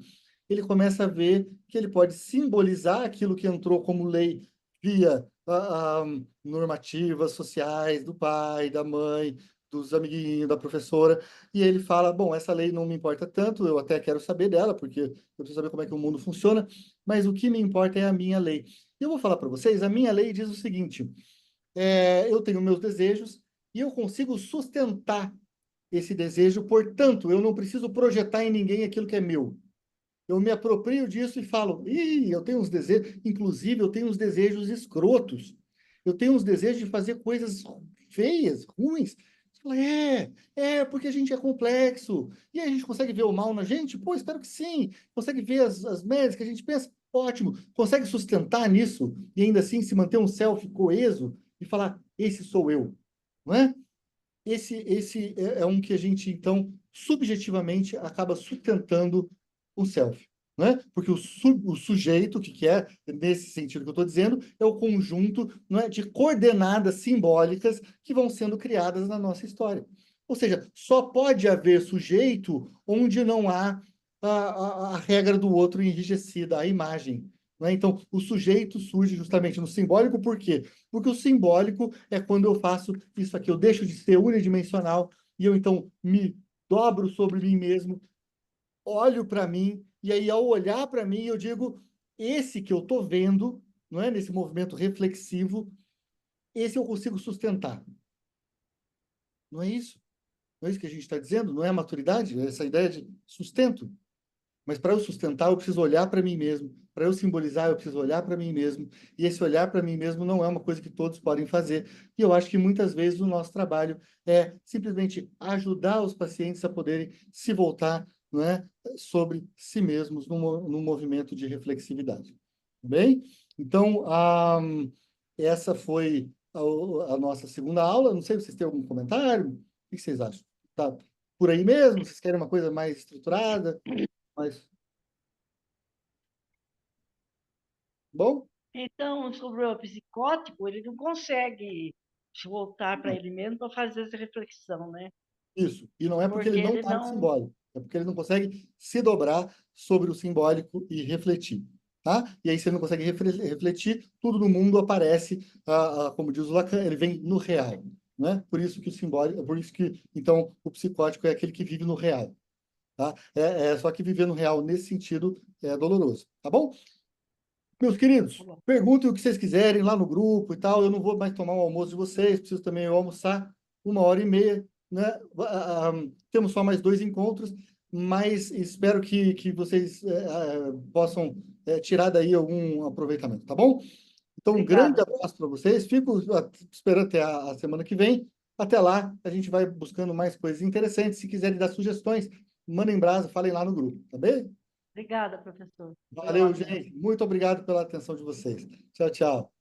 [SPEAKER 1] ele começa a ver que ele pode simbolizar aquilo que entrou como lei via normativas sociais do pai, da mãe, dos amiguinhos, da professora, e ele fala, bom, essa lei não me importa tanto, eu até quero saber dela, porque eu preciso saber como é que o mundo funciona, mas o que me importa é a minha lei. E eu vou falar para vocês, a minha lei diz o seguinte, eu tenho meus desejos e eu consigo sustentar esse desejo, portanto, eu não preciso projetar em ninguém aquilo que é meu. Eu me aproprio disso e falo, eu tenho uns desejos, inclusive eu tenho uns desejos escrotos. Eu tenho uns desejos de fazer coisas feias, ruins. Você fala, porque a gente é complexo. E a gente consegue ver o mal na gente? Pô, espero que sim. Consegue ver as merdas que a gente pensa? Ótimo. Consegue sustentar nisso e ainda assim se manter um self coeso e falar, esse sou eu. Não é? Esse é um que a gente, então, subjetivamente, acaba sustentando o self. Né? Porque o sujeito, que é, nesse sentido que eu estou dizendo, é o conjunto, não é, de coordenadas simbólicas que vão sendo criadas na nossa história. Ou seja, só pode haver sujeito onde não há a regra do outro enrijecida, a imagem. Né? Então, o sujeito surge justamente no simbólico, por quê? Porque o simbólico é quando eu faço isso aqui, eu deixo de ser unidimensional e eu, então, me dobro sobre mim mesmo, olho para mim, e aí, ao olhar para mim, eu digo, esse que eu estou vendo, não é? Nesse movimento reflexivo, esse eu consigo sustentar. Não é isso? Não é isso que a gente está dizendo? Não é a maturidade? É essa ideia de sustento? Mas para eu sustentar, eu preciso olhar para mim mesmo. Para eu simbolizar, eu preciso olhar para mim mesmo. E esse olhar para mim mesmo não é uma coisa que todos podem fazer. E eu acho que muitas vezes o nosso trabalho é simplesmente ajudar os pacientes a poderem se voltar, não é, sobre si mesmos num movimento de reflexividade. Bem? Então, essa foi a nossa segunda aula. Não sei se vocês têm algum comentário. O que vocês acham? Tá por aí mesmo? Vocês querem uma coisa mais estruturada? Mas, bom,
[SPEAKER 2] Então, sobre o psicótico, ele não consegue se voltar para ele mesmo para fazer essa reflexão, né?
[SPEAKER 1] isso. E não é porque ele
[SPEAKER 2] Porque
[SPEAKER 1] não
[SPEAKER 2] ele
[SPEAKER 1] está no
[SPEAKER 2] não.
[SPEAKER 1] simbólico. É porque ele não consegue se dobrar sobre o simbólico e refletir. Tá? E aí, se ele não consegue refletir, tudo no mundo aparece, como diz o Lacan, ele vem no real. Né? Por isso que o simbólico, por isso que, então, o psicótico é aquele que vive no real. Tá? Só que viver no real, nesse sentido, é doloroso. Tá bom? Meus queridos, perguntem o que vocês quiserem lá no grupo e tal. Eu não vou mais tomar o almoço de vocês, preciso também almoçar 1h30. né? Temos só mais 2 encontros, mas espero que vocês possam tirar daí algum aproveitamento, tá bom? Então, um grande
[SPEAKER 2] Obrigada.
[SPEAKER 1] abraço para vocês. Fico esperando até a semana que vem. Até lá, a gente vai buscando mais coisas interessantes. Se quiserem dar sugestões, mandem brasa, falem lá no grupo, tá bem?
[SPEAKER 2] Obrigada, professor. Foi
[SPEAKER 1] Valeu,
[SPEAKER 2] ótimo.
[SPEAKER 1] gente. Muito obrigado pela atenção de vocês. Tchau, tchau.